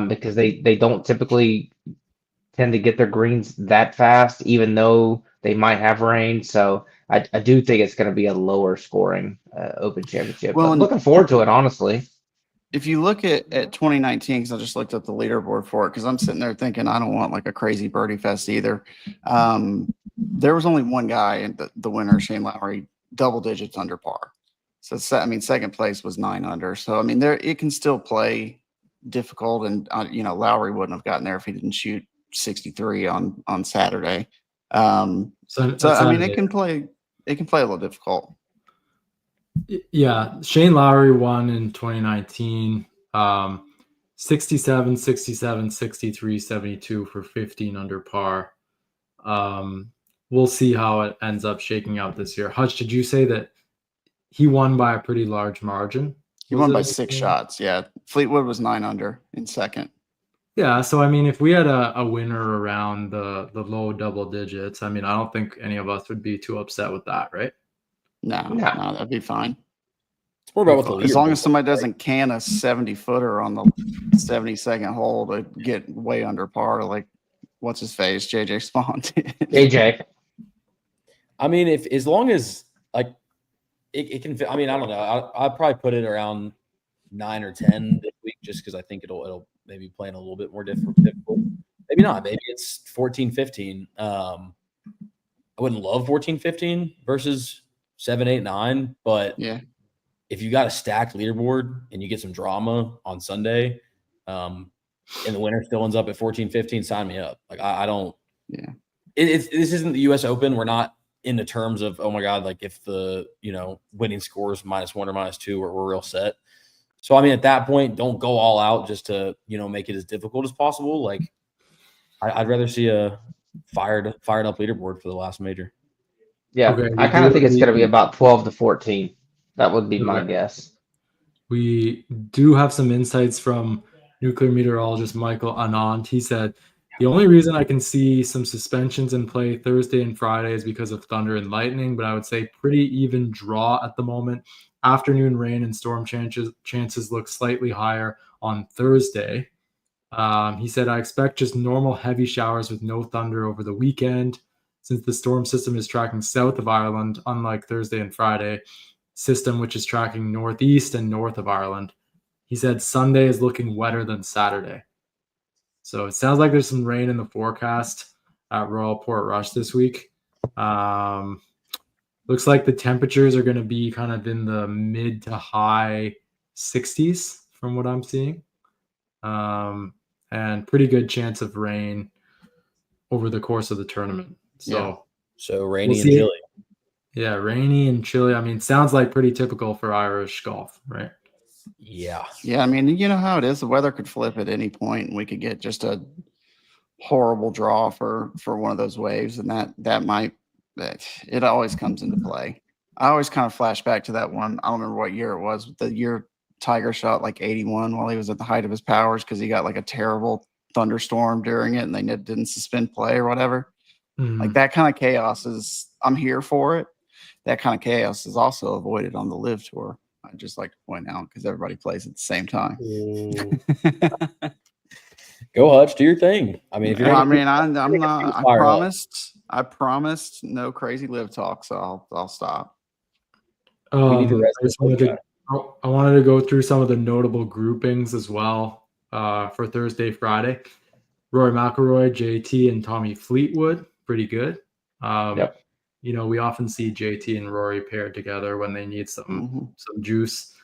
because they don't typically tend to get their greens that fast, even though they might have rain. So I do think it's going to be a lower scoring Open Championship. Well, I'm looking forward to it, honestly. If you look at 2019, because I just looked up the leaderboard for it, because I'm sitting there thinking I don't want like a crazy birdie fest either. there was only one guy in the winner, Shane Lowry, double digits under par. So second place was 9 under. So I mean, it can still play difficult, and Lowry wouldn't have gotten there if he didn't shoot 63 on Saturday. So I mean, it can play a little difficult. Yeah, Shane Lowry won in 2019. 67, 67, 63, 72 for 15 under par. We'll see how it ends up shaking out this year. Hutch, did you say that he won by a pretty large margin? He won by 6 shots. Yeah. Fleetwood was 9 under in second. Yeah. So, I mean, if we had a winner around the low double digits, I mean, I don't think any of us would be too upset with that, right? No, that'd be fine. It's more about what the as long as somebody doesn't can a 70-footer on the 72nd hole to get way under par, like what's his face, JJ Spawn did. AJ. I mean, as long as like it can. I mean, I don't know. I'll probably put it around 9 or 10 this week, just because I think it'll maybe play in a little bit more difficult. Maybe not. Maybe it's 14, 15. I wouldn't love 14, 15 versus 7, 8, 9, but yeah. If you got a stacked leaderboard and you get some drama on Sunday, and the winner still ends up at 14, 15, sign me up. Like I don't. Yeah. This isn't the U.S. Open. We're not in the terms of, oh my God, like if the winning score is -1 or -2, we're real set. So I mean, at that point, don't go all out just to make it as difficult as possible. Like I'd rather see a fired up leaderboard for the last major. Yeah, okay, I kind of think it's going to be about 12 to 14. That would be my guess. We do have some insights from nuclear meteorologist Michael Anand. He said, the only reason I can see some suspensions in play Thursday and Friday is because of thunder and lightning, but I would say pretty even draw at the moment. Afternoon rain and storm chances look slightly higher on Thursday. He said, I expect just normal heavy showers with no thunder over the weekend. Since the storm system is tracking south of Ireland, unlike Thursday and Friday system, which is tracking northeast and north of Ireland. He said Sunday is looking wetter than Saturday. So it sounds like there's some rain in the forecast at Royal Portrush this week. Looks like the temperatures are going to be kind of in the mid to high 60s from what I'm seeing. And pretty good chance of rain over the course of the tournament. So rainy and chilly. Yeah, rainy and chilly. I mean, sounds like pretty typical for Irish golf, right? Yeah. Yeah, I mean, you know how it is. The weather could flip at any point, and we could get just a horrible draw for one of those waves, and it always comes into play. I always kind of flash back to that one. I don't remember what year it was. The year Tiger shot like 81 while he was at the height of his powers because he got like a terrible thunderstorm during it, and they didn't suspend play or whatever. Mm-hmm. Like that kind of chaos I'm here for it. That kind of chaos is also avoided on the Live Tour. I'd just like to point out because everybody plays at the same time. Go Hutch, do your thing. I mean, if you're I'm not. I promised no crazy Live talk, so I'll stop. I wanted to go through some of the notable groupings as well for Thursday, Friday. Rory McIlroy, JT, and Tommy Fleetwood, pretty good. Yep. We often see JT and Rory paired together when they need some juice.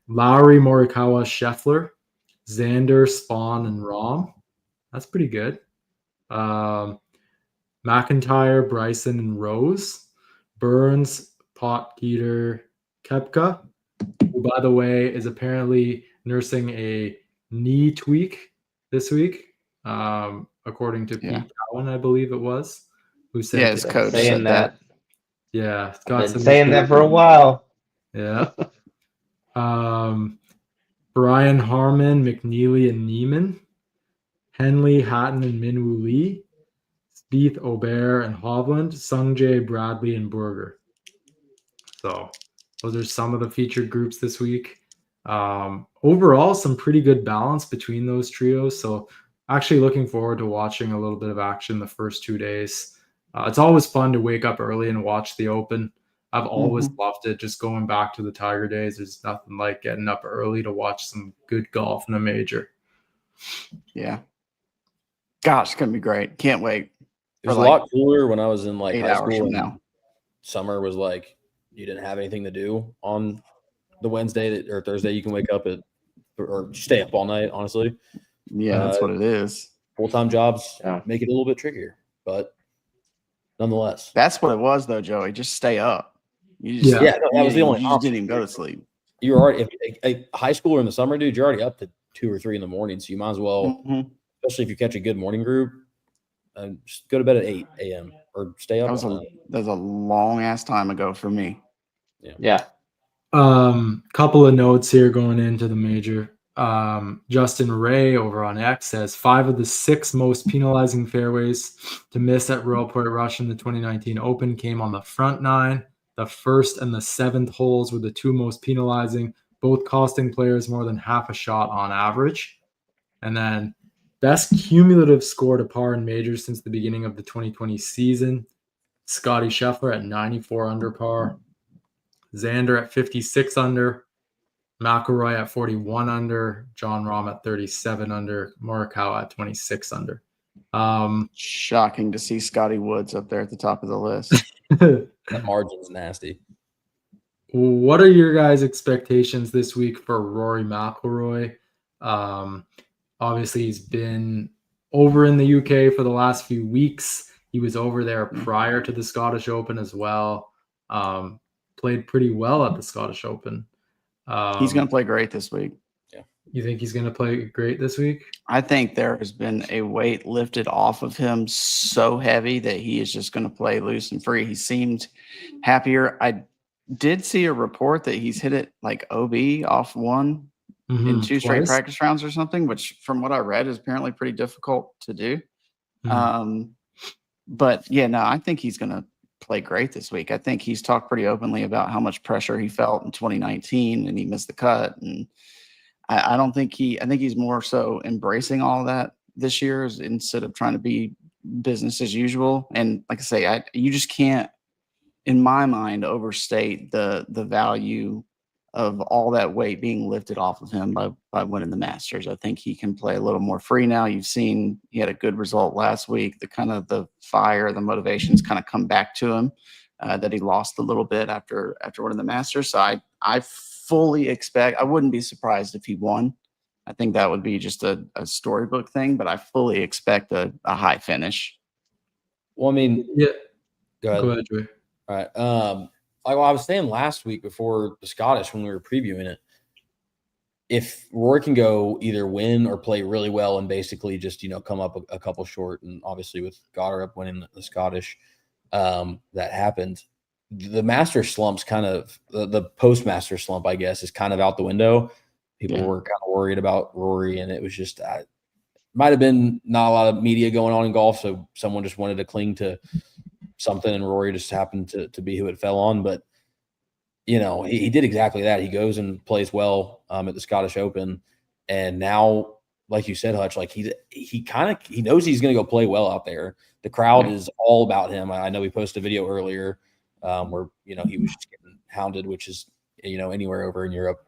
Lowry, Morikawa, Scheffler, Xander, Spawn, and Rahm. That's pretty good. McIntyre, Bryson, and Rose. Burns, Potgieter, Koepka, who, by the way, is apparently nursing a knee tweak this week, according to Pete Cowan, I believe it was, who said his coach said that. Yeah, I've been saying that for a while. Yeah. Brian Harmon, McNeely, and Neiman. Henley, Hatton, and Minwoo Lee. Spieth, Aubert, and Hovland. Sungjae, Bradley, and Berger. So those are some of the featured groups this week. Overall, some pretty good balance between those trios. So actually looking forward to watching a little bit of action the first 2 days. It's always fun to wake up early and watch the Open. I've always loved it. Just going back to the Tiger days, there's nothing like getting up early to watch some good golf in a major. Yeah. Gosh, it's going to be great. Can't wait. It was a lot cooler when I was in like 8 high hours school. From now. Summer was like you didn't have anything to do on the Wednesday or Thursday. You can wake up or stay up all night. Honestly, yeah, that's what it is. Full-time jobs make it a little bit trickier, but nonetheless, that's what it was though, Joey. Just stay up. You just, that was the only. You just didn't even go to sleep. You're already a high schooler in the summer, dude. You're already up to 2 or 3 in the morning, so you might as well, especially if you catch a good morning group, just go to bed at 8 a.m. or stay up. That was a long ass time ago for me. Yeah. Couple of notes here going into the major. Justin Ray over on X says 5 of the 6 most penalizing fairways to miss at Royal Port Rush in the 2019 Open came on the front 9. The first and the 7th holes were the 2 most penalizing, both costing players more than half a shot on average. And then best cumulative score to par in majors since the beginning of the 2020 season. Scotty Scheffler at 94 under par. Xander at 56 under. McIlroy at 41 under. Jon Rahm at 37 under. Morikawa at 26 under. Shocking to see Scotty Woods up there at the top of the list. That margin's nasty. What are your guys' expectations this week for Rory McIlroy? Obviously, he's been over in the UK for the last few weeks. He was over there prior to the Scottish Open as well. Played pretty well at the Scottish Open. He's going to play great this week. Yeah. You think he's going to play great this week? I think there has been a weight lifted off of him so heavy that he is just going to play loose and free. He seemed happier. I did see a report that he's hit it like OB off one in 2 straight practice rounds or something, which from what I read is apparently pretty difficult to do. But yeah, no, I think he's going to play great this week. I think he's talked pretty openly about how much pressure he felt in 2019 and he missed the cut. And I think he's more so embracing all of that this year instead of trying to be business as usual. And like I say, you just can't, in my mind, overstate the value of all that weight being lifted off of him by winning the Masters. I think he can play a little more free now. You've seen he had a good result last week. The fire, the motivations kind of come back to him that he lost a little bit after winning the Masters. So I fully expect, I wouldn't be surprised if he won. I think that would be just a storybook thing, but I fully expect a high finish. Well, I mean, yeah. Go ahead, Joey. All right. Like I was saying last week before the Scottish when we were previewing it, if Rory can go either win or play really well and basically just, come up a couple short, and obviously with Goddard up winning the Scottish, that happened. The master slump's kind of the post-master slump, I guess, is kind of out the window. People were kind of worried about Rory, and it was just might have been not a lot of media going on in golf, so someone just wanted to cling to something, and Rory just happened to be who it fell on. But he did exactly that. He goes and plays well at the Scottish Open, and now, like you said, Hutch, like he knows he's going to go play well out there. The crowd is all about him. I know we posted a video earlier where he was just getting hounded, which is anywhere over in Europe.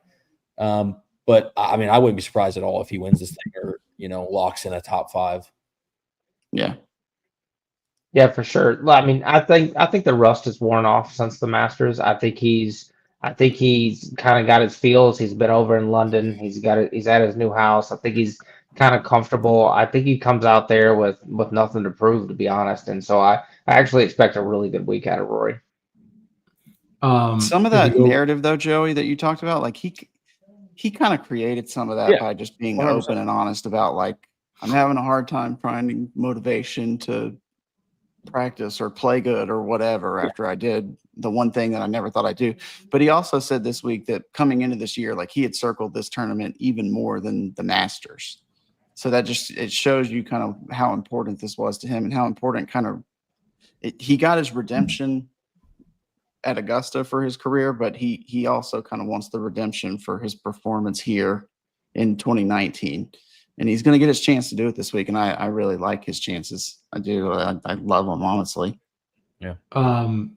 But I mean, I wouldn't be surprised at all if he wins this thing or locks in a top 5. Yeah, for sure. I mean, I think the rust is worn off since the Masters. I think he's kind of got his feels. He's been over in London. He's at his new house. I think he's kind of comfortable. I think he comes out there with nothing to prove, to be honest. And so I actually expect a really good week out of Rory. Some of that narrative though, Joey, that you talked about, like he kind of created some of that by just being 100%. Open and honest about, like, I'm having a hard time finding motivation to practice or play good or whatever after I did the one thing that I never thought I'd do. But he also said this week that coming into this year, like, he had circled this tournament even more than the Masters. So that it shows you kind of how important this was to him and how important he got his redemption at Augusta for his career, but he also kind of wants the redemption for his performance here in 2019. And he's going to get his chance to do it this week. And I really like his chances. I do. I love him, honestly. Yeah.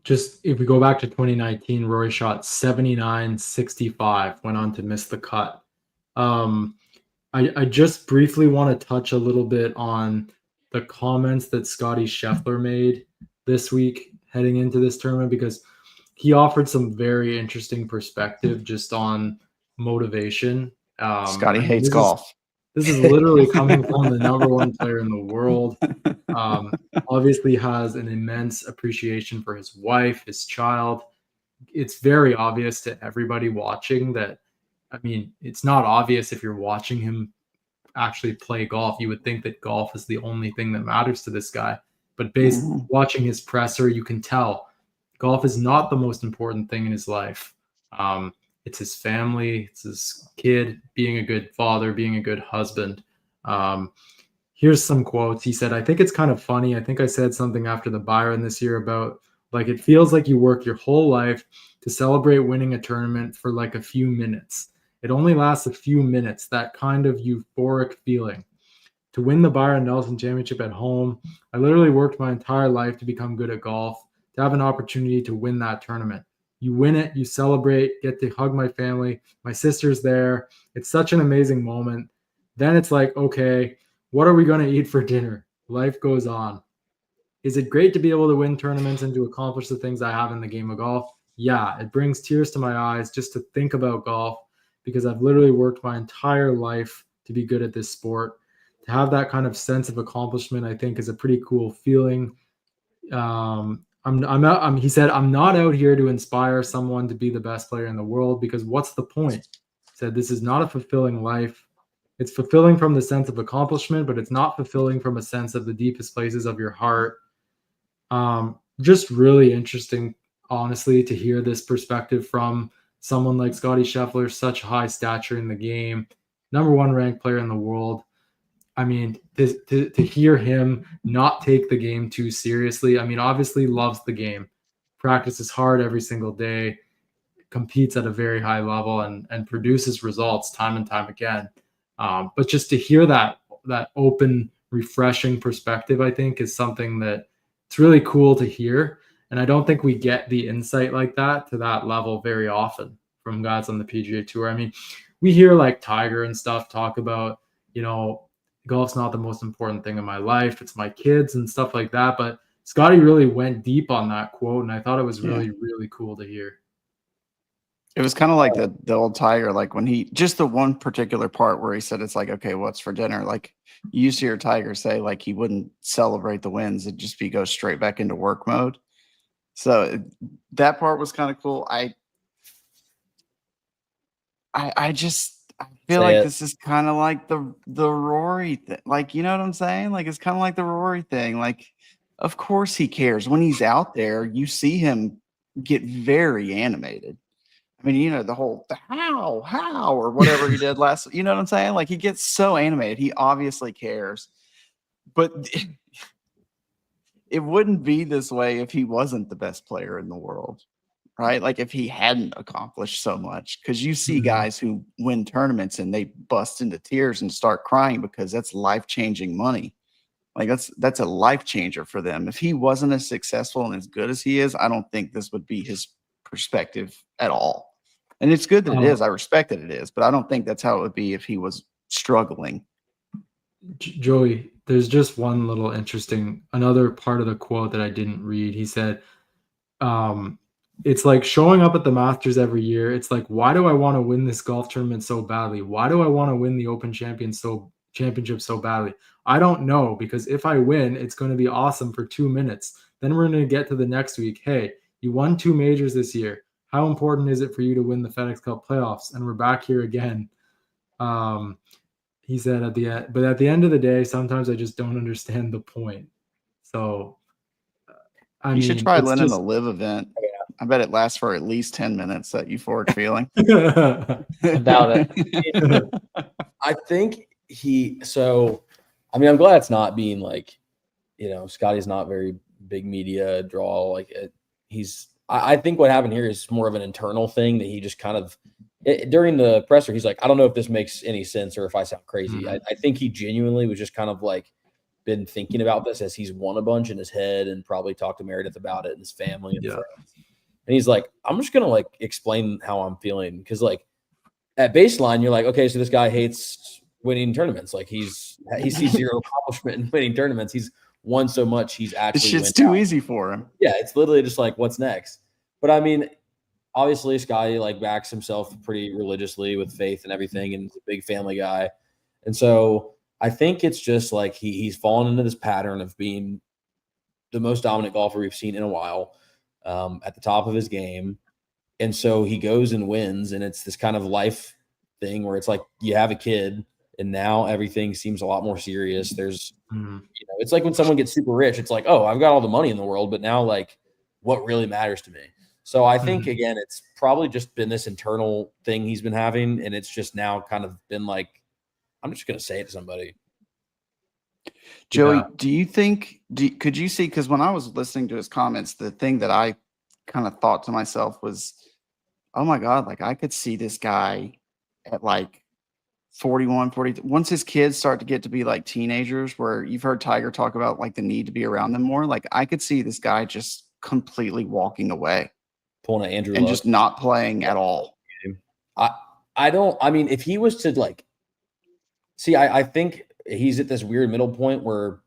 Just if we go back to 2019, Rory shot 79-65, went on to miss the cut. I just briefly want to touch a little bit on the comments that Scotty Scheffler made this week heading into this tournament, because he offered some very interesting perspective just on motivation. Scotty hates golf. This is literally coming from the number one player in the world. Obviously has an immense appreciation for his wife, his child. It's very obvious to everybody watching that, I mean, it's not obvious if you're watching him actually play golf. You would think that golf is the only thing that matters to this guy. But watching his presser, you can tell golf is not the most important thing in his life. It's his family, it's his kid, being a good father, being a good husband. Here's some quotes. He said, I think it's kind of funny. I think I said something after the Byron this year about, like, it feels like you work your whole life to celebrate winning a tournament for like a few minutes. It only lasts a few minutes, that kind of euphoric feeling. To win the Byron Nelson Championship at home, I literally worked my entire life to become good at golf, to have an opportunity to win that tournament. You win it, you celebrate, get to hug my family. My sister's there. It's such an amazing moment. Then it's like, okay, what are we going to eat for dinner? Life goes on. Is it great to be able to win tournaments and to accomplish the things I have in the game of golf? Yeah, it brings tears to my eyes just to think about golf, because I've literally worked my entire life to be good at this sport. To have that kind of sense of accomplishment, I think, is a pretty cool feeling. He said, I'm not out here to inspire someone to be the best player in the world, because what's the point? He said, this is not a fulfilling life. It's fulfilling from the sense of accomplishment, but it's not fulfilling from a sense of the deepest places of your heart. Just really interesting, honestly, to hear this perspective from someone like Scotty Scheffler, such high stature in the game, number one ranked player in the world. I mean, to hear him not take the game too seriously. I mean, obviously loves the game, practices hard every single day, competes at a very high level, and produces results time and time again. But just to hear that open, refreshing perspective, I think, is something that it's really cool to hear. And I don't think we get the insight like that to that level very often from guys on the PGA Tour. I mean, we hear like Tiger and stuff talk about, golf's not the most important thing in my life. It's my kids and stuff like that. But Scotty really went deep on that quote, and I thought it was really, really cool to hear. It was kind of like the old Tiger, like when he, just the one particular part where he said, it's like, okay, what's for dinner? Like you used to hear Tiger say, like, he wouldn't celebrate the wins. It'd just go straight back into work mode. So that part was kind of cool. I feel like this is kind of like the Rory thing. Like, you know what I'm saying? Like, it's kind of like the Rory thing. Like, of course he cares. When he's out there, you see him get very animated. I mean, the how, or whatever he did last, you know what I'm saying? Like, he gets so animated. He obviously cares. But it wouldn't be this way if he wasn't the best player in the world, right? Like, if he hadn't accomplished so much, because you see guys who win tournaments and they bust into tears and start crying because that's life-changing money. Like, that's a life changer for them. If he wasn't as successful and as good as he is, I don't think this would be his perspective at all. And it's good that it is. I respect that it is, but I don't think that's how it would be if he was struggling. Joey, there's just one little another part of the quote that I didn't read. He said, it's like showing up at the Masters every year. It's like, why do I want to win this golf tournament so badly? Why do I want to win the Open Championship so badly? I don't know, because if I win, it's going to be awesome for 2 minutes. Then we're going to get to the next week. Hey, you won 2 majors this year. How important is it for you to win the FedEx Cup playoffs? And we're back here again. He said at the end of the day, sometimes I just don't understand the point. So, you should try Lennon the live event. I bet it lasts for at least 10 minutes, that euphoric feeling. I doubt it. I think I'm glad it's not being like, Scotty's not very big media draw. Like I think what happened here is more of an internal thing that he just kind of, during the presser, he's like, I don't know if this makes any sense or if I sound crazy. I think he genuinely was just kind of like been thinking about this as he's won a bunch in his head and probably talked to Meredith about it and his family and friends. And he's like, I'm just going to like explain how I'm feeling. Cause like at baseline, you're like, okay, so this guy hates winning tournaments. Like he sees zero accomplishment in winning tournaments. He's won so much. He's actually this shit's too easy for him. Yeah, it's literally just like, what's next? But I mean, obviously, Scotty like backs himself pretty religiously with faith and everything, and he's a big family guy. And so I think it's just like he's fallen into this pattern of being the most dominant golfer we've seen in a while, at the top of his game. And so he goes and wins, and it's this kind of life thing where it's like you have a kid, and now everything seems a lot more serious. There's, it's like when someone gets super rich, it's like, oh, I've got all the money in the world, but now like what really matters to me? So I think, again, it's probably just been this internal thing he's been having, and it's just now kind of been like, I'm just going to say it to somebody. Joey, do you think, could you see, because when I was listening to his comments, the thing that I kind of thought to myself was, oh my God, like I could see this guy at like 41, 40. Once his kids start to get to be like teenagers, where you've heard Tiger talk about like the need to be around them more, like I could see this guy just completely walking away. Pulling an Andrew and Luck. Just not playing at all. I mean, if he was to like, see, I think he's at this weird middle point where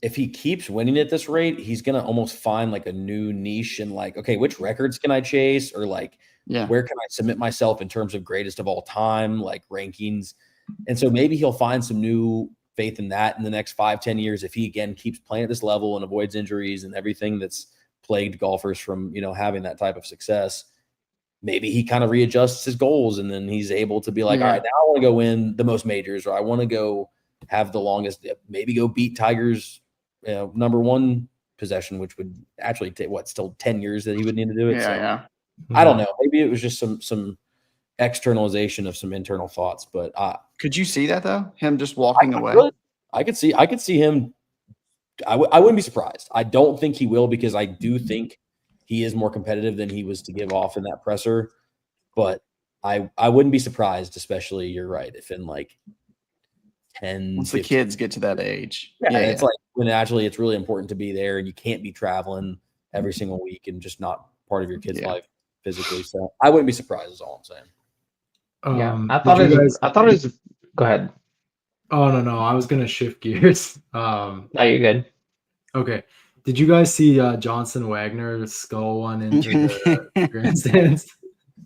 if he keeps winning at this rate, he's going to almost find like a new niche and like, okay, which records can I chase? Or like, where can I submit myself in terms of greatest of all time, like rankings? And so maybe he'll find some new faith in that in the next 5-10 years. If he again keeps playing at this level and avoids injuries and everything that's plagued golfers from, having that type of success, maybe he kind of readjusts his goals, and then he's able to be like, all right, now I want to go win the most majors, or I want to go have the longest, maybe go beat Tiger's number one possession, which would actually take still 10 years that he would need to do it. I don't know. Maybe it was just some externalization of some internal thoughts, but could you see that though? Him just walking away? I could see him. I wouldn't be surprised. I don't think he will, because I do think he is more competitive than he was to give off in that presser. But I wouldn't be surprised, especially, you're right, if in like 10, once 15, the kids get to that age. It's like when actually it's really important to be there, and you can't be traveling every single week and just not part of your kid's life physically. So I wouldn't be surprised, is all I'm saying. I thought it was go ahead. Oh no, I was gonna shift gears. No, you're good. Okay. Did you guys see Johnson Wagner's skull one into the grandstands?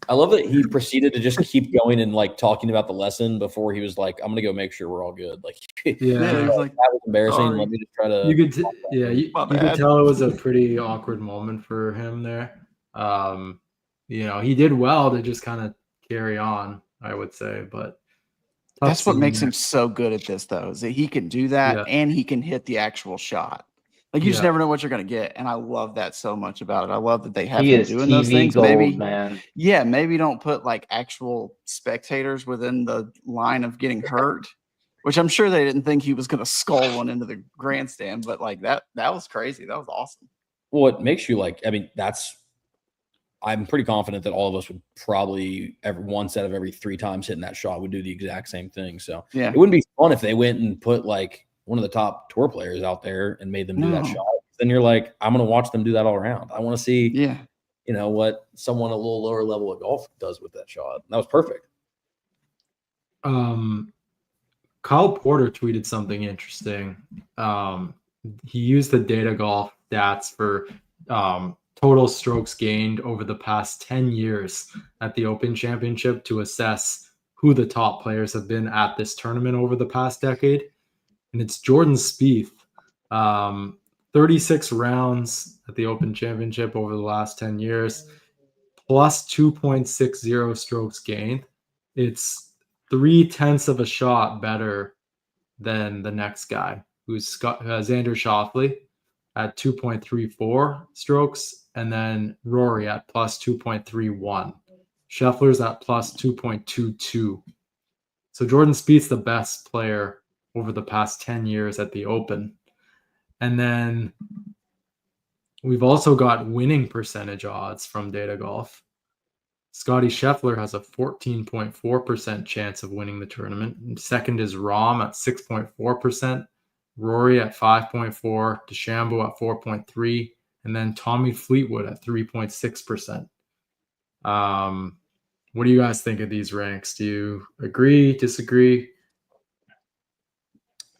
I love that he proceeded to just keep going and like talking about the lesson before he was like, I'm gonna go make sure we're all good. Like, it was like, that was embarrassing. Let me just try to. You could tell it was a pretty awkward moment for him there. He did well to just kind of carry on, I would say, but that's what makes him so good at this, though, is that he can do that and he can hit the actual shot. Like, you just never know what you're going to get. And I love that so much about it. I love that they have him doing those things. Gold, man. Maybe don't put like actual spectators within the line of getting hurt, which I'm sure they didn't think he was going to skull one into the grandstand. But like that was crazy. That was awesome. Well, it makes you like, I mean, I'm pretty confident that all of us would probably one set of every 3 times hitting that shot would do the exact same thing. So it wouldn't be fun if they went and put like one of the top tour players out there and made them do that shot. Then you're like, I'm going to watch them do that all around. I want to see, what someone a little lower level of golf does with that shot. That was perfect. Kyle Porter tweeted something interesting. He used the data golf stats for total strokes gained over the past 10 years at the Open Championship to assess who the top players have been at this tournament over the past decade. And it's Jordan Spieth, 36 rounds at the Open Championship over the last 10 years, plus 2.60 strokes gained. It's 0.3 of a shot better than the next guy, who's Xander Schauffele at 2.34 strokes, and then Rory at plus 2.31. Scheffler's at plus 2.22. So Jordan Spieth's the best player over the past 10 years at the Open. And then we've also got winning percentage odds from Data Golf. Scotty Scheffler has a 14.4% chance of winning the tournament. And second is Rahm at 6.4%, Rory at 5.4%, DeChambeau at 4.3%, and then Tommy Fleetwood at 3.6%. What do you guys think of these ranks? Do you agree, disagree?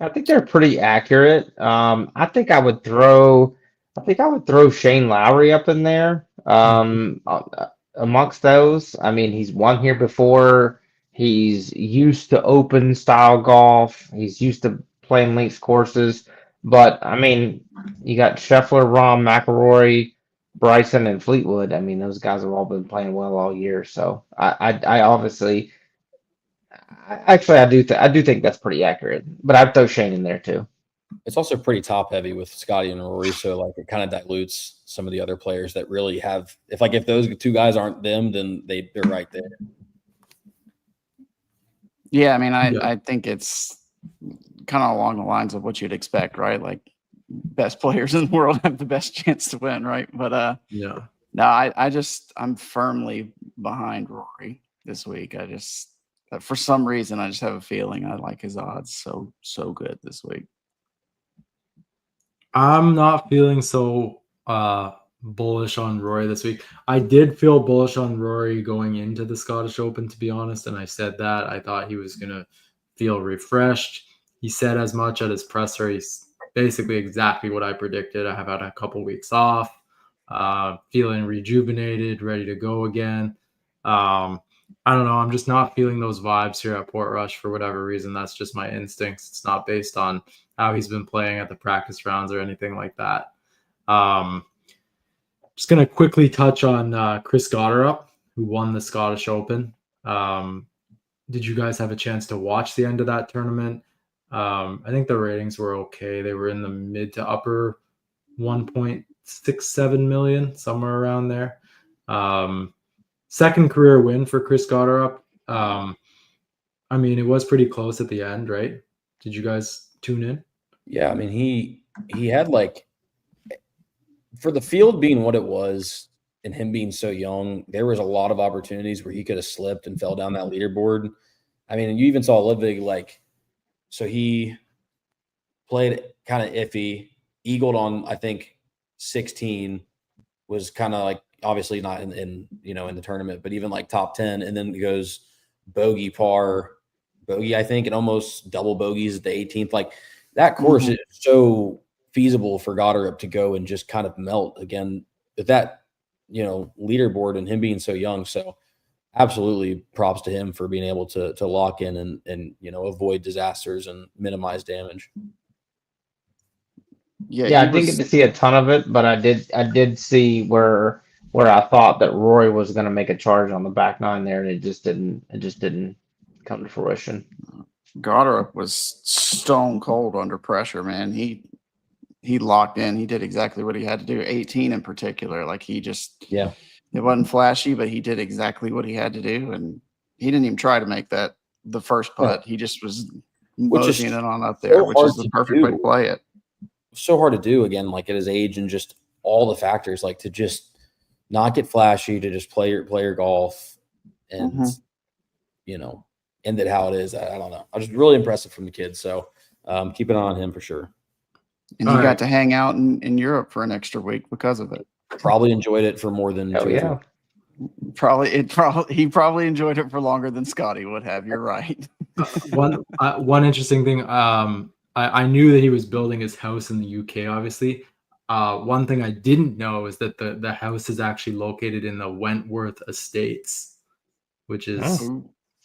I think they're pretty accurate. I think I would throw Shane Lowry up in there. Amongst those, I mean, he's won here before. He's used to open style golf. He's used to playing links courses. But I mean, you got Scheffler, Rahm, McIlroy, Bryson, and Fleetwood. I mean, those guys have all been playing well all year. So I obviously. Actually, I do think that's pretty accurate, but I'd throw Shane in there too. It's also pretty top heavy with Scotty and Rory, so like it kind of dilutes some of the other players that really have. If those two guys aren't them, then they're right there. Yeah, I mean, I think it's kind of along the lines of what you'd expect, right? Like best players in the world have the best chance to win, right? But Yeah. no, I'm firmly behind Rory this week. For some reason, I just have a feeling I like his odds so good this week. I'm not feeling so bullish on Rory this week. I did feel bullish on Rory going into the Scottish Open, to be honest, and I said that. I thought he was going to feel refreshed. He said as much at his presser. He's basically exactly what I predicted. I have had a couple weeks off, feeling rejuvenated, ready to go again. I don't know. I'm just not feeling those vibes here at Portrush for whatever reason. That's just my instincts. It's not based on how he's been playing at the practice rounds or anything like that. Just going to quickly touch on Chris Gotterup, who won the Scottish Open. Did you guys have a chance to watch the end of that tournament? I think the ratings were okay. They were in the mid to upper 1.67 million, somewhere around there. Second career win for Chris Gotterup. I mean, it was pretty close at the end, right? Did you guys tune in? Yeah, I mean, he had like, for the field being what it was and him being so young, there was a lot of opportunities where he could have slipped and fell down that leaderboard. I mean, you even saw Ludwig, like, so he played kind of iffy, eagled on, I think, 16, was kind of like obviously not in the tournament, but even like top 10, and then it goes bogey, par, bogey, I think, and almost double bogeys at the 18th. Like that course is so feasible for Gotterup to go and just kind of melt again with that, leaderboard and him being so young. So absolutely props to him for being able to lock in and avoid disasters and minimize damage. Yeah, I didn't get to see a ton of it, but I did see where I thought that Rory was going to make a charge on the back nine there, and it just didn't come to fruition. Gotterup was stone cold under pressure, man. He locked in. He did exactly what he had to do. 18 in particular, like it wasn't flashy, but he did exactly what he had to do, and he didn't even try to make that the first putt. He just was moseying it on up there, which is the perfect way to play it. So hard to do, again, like at his age and just all the factors, like to just not get flashy, to just play your golf and end it how it is. I don't know. I was really impressive from the kid. So keep an eye on him for sure. And he got to hang out in Europe for an extra week because of it. Probably enjoyed it for more than 2 years. He probably enjoyed it for longer than Scotty would have. You're right. One interesting thing. I knew that he was building his house in the UK, obviously. One thing I didn't know is that the house is actually located in the Wentworth Estates, which is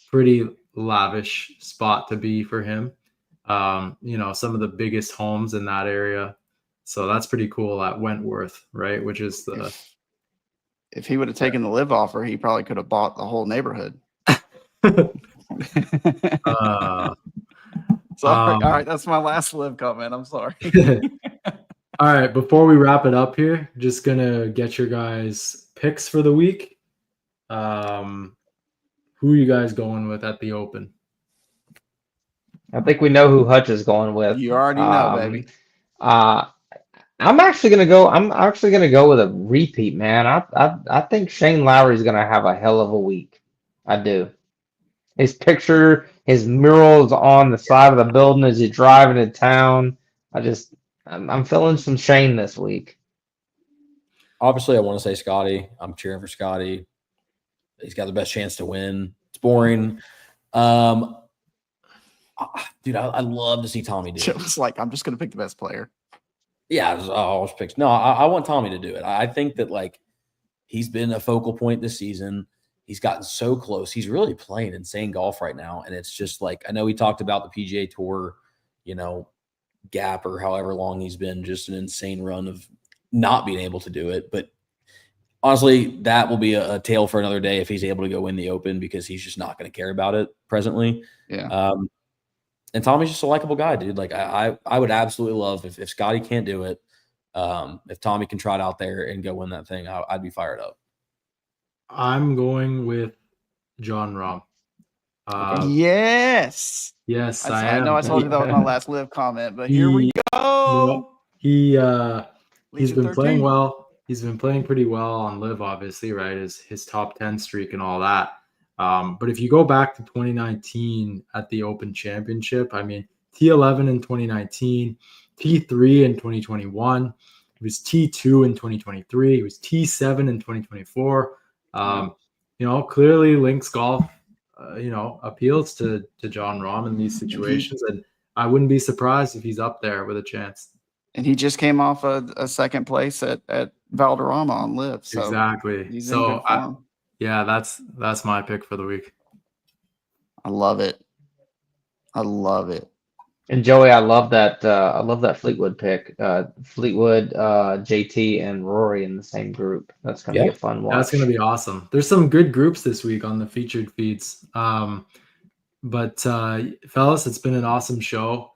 pretty lavish spot to be for him. Some of the biggest homes in that area. So that's pretty cool at Wentworth, right? Which is if he would have taken the live offer, he probably could have bought the whole neighborhood. Sorry. All right, that's my last live comment. I'm sorry. All right, before we wrap it up here, just gonna get your guys' picks for the week. Who are you guys going with at the Open? I think we know who Hutch is going with. You already know, baby. I'm actually gonna go with a repeat, man. I think Shane Lowry is gonna have a hell of a week. I do. His picture, his murals on the side of the building as he's driving to town. I'm feeling some Shane this week. Obviously, I want to say Scotty. I'm cheering for Scotty. He's got the best chance to win. It's boring. Dude, I love to see Tommy do It was like, I'm just going to pick the best player. Yeah, I always pick. No, I want Tommy to do it. I think that like he's been a focal point this season. He's gotten so close. He's really playing insane golf right now, and it's just like I know we talked about the PGA Tour, gap or however long he's been just an insane run of not being able to do it. But honestly, that will be a tale for another day if he's able to go win the Open because he's just not going to care about it presently. Yeah. And Tommy's just a likable guy, dude. Like I would absolutely love if Scotty can't do it, if Tommy can trot out there and go win that thing, I'd be fired up. I'm going with Jon Rahm. Yes. Yes, I know I told you that was my last live comment, but here we go. He's Legion been 13. playing well. He's been playing pretty well on live, obviously, right? His top 10 streak and all that. But if you go back to 2019 at the Open Championship, I mean, T11 in 2019, T3 in 2021, it was T2 in 2023, it was T7 in 2024. Clearly Links Golf, appeals to Jon Rahm in these situations, and I wouldn't be surprised if he's up there with a chance. And he just came off a second place at Valderrama on live. So exactly. He's in good form. Yeah, that's my pick for the week. I love it. And Joey, I love that Fleetwood pick. Fleetwood, JT, and Rory in the same group. That's gonna be a fun watch. That's gonna be awesome. There's some good groups this week on the featured feeds. But fellas, it's been an awesome show.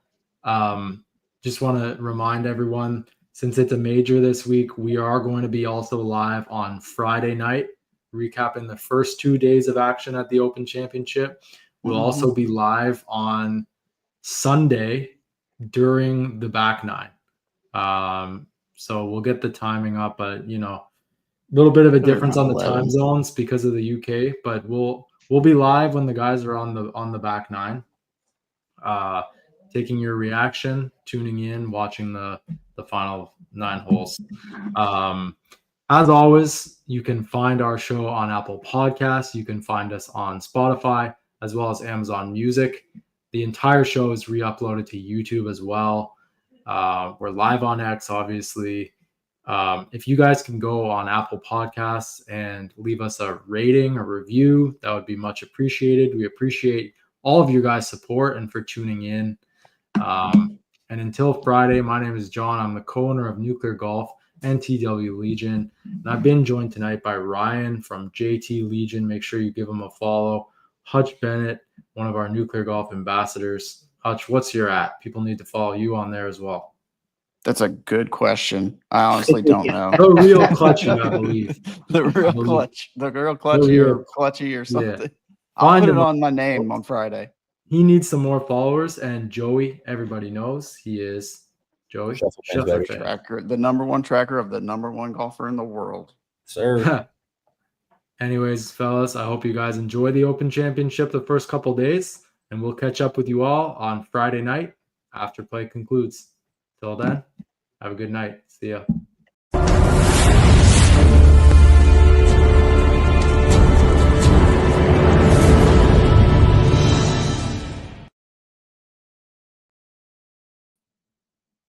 Just want to remind everyone, since it's a major this week, we are going to be also live on Friday night, recapping the first 2 days of action at the Open Championship. We'll also be live on Sunday during the back nine. So we'll get the timing up, but a little bit of a difference on the time zones because of the UK, but we'll be live when the guys are on the back nine, taking your reaction, tuning in, watching the final 9 holes. As always, you can find our show on Apple Podcasts. You can find us on Spotify as well as Amazon Music. The entire show is re-uploaded to YouTube as well. We're live on X, obviously. If you guys can go on Apple Podcasts and leave us a rating, a review, that would be much appreciated. We appreciate all of your guys' support and for tuning in. And until Friday, my name is John. I'm the co-owner of Nuclr Golf and TW Legion. And I've been joined tonight by Ryan from JT Legion. Make sure you give him a follow. Hutch Bennett, one of our Nuclr Golf ambassadors. Hutch, what's your at? People need to follow you on there as well. That's a good question. I honestly don't know. The real clutching, I believe. The real clutchy or something. Yeah. I'll put it on my name on Friday. He needs some more followers, and Joey, everybody knows he is Joey. Tracker, the number one tracker of the number one golfer in the world. Sir. Anyways, fellas, I hope you guys enjoy the Open Championship the first couple days, and we'll catch up with you all on Friday night after play concludes. Till then, have a good night. See ya.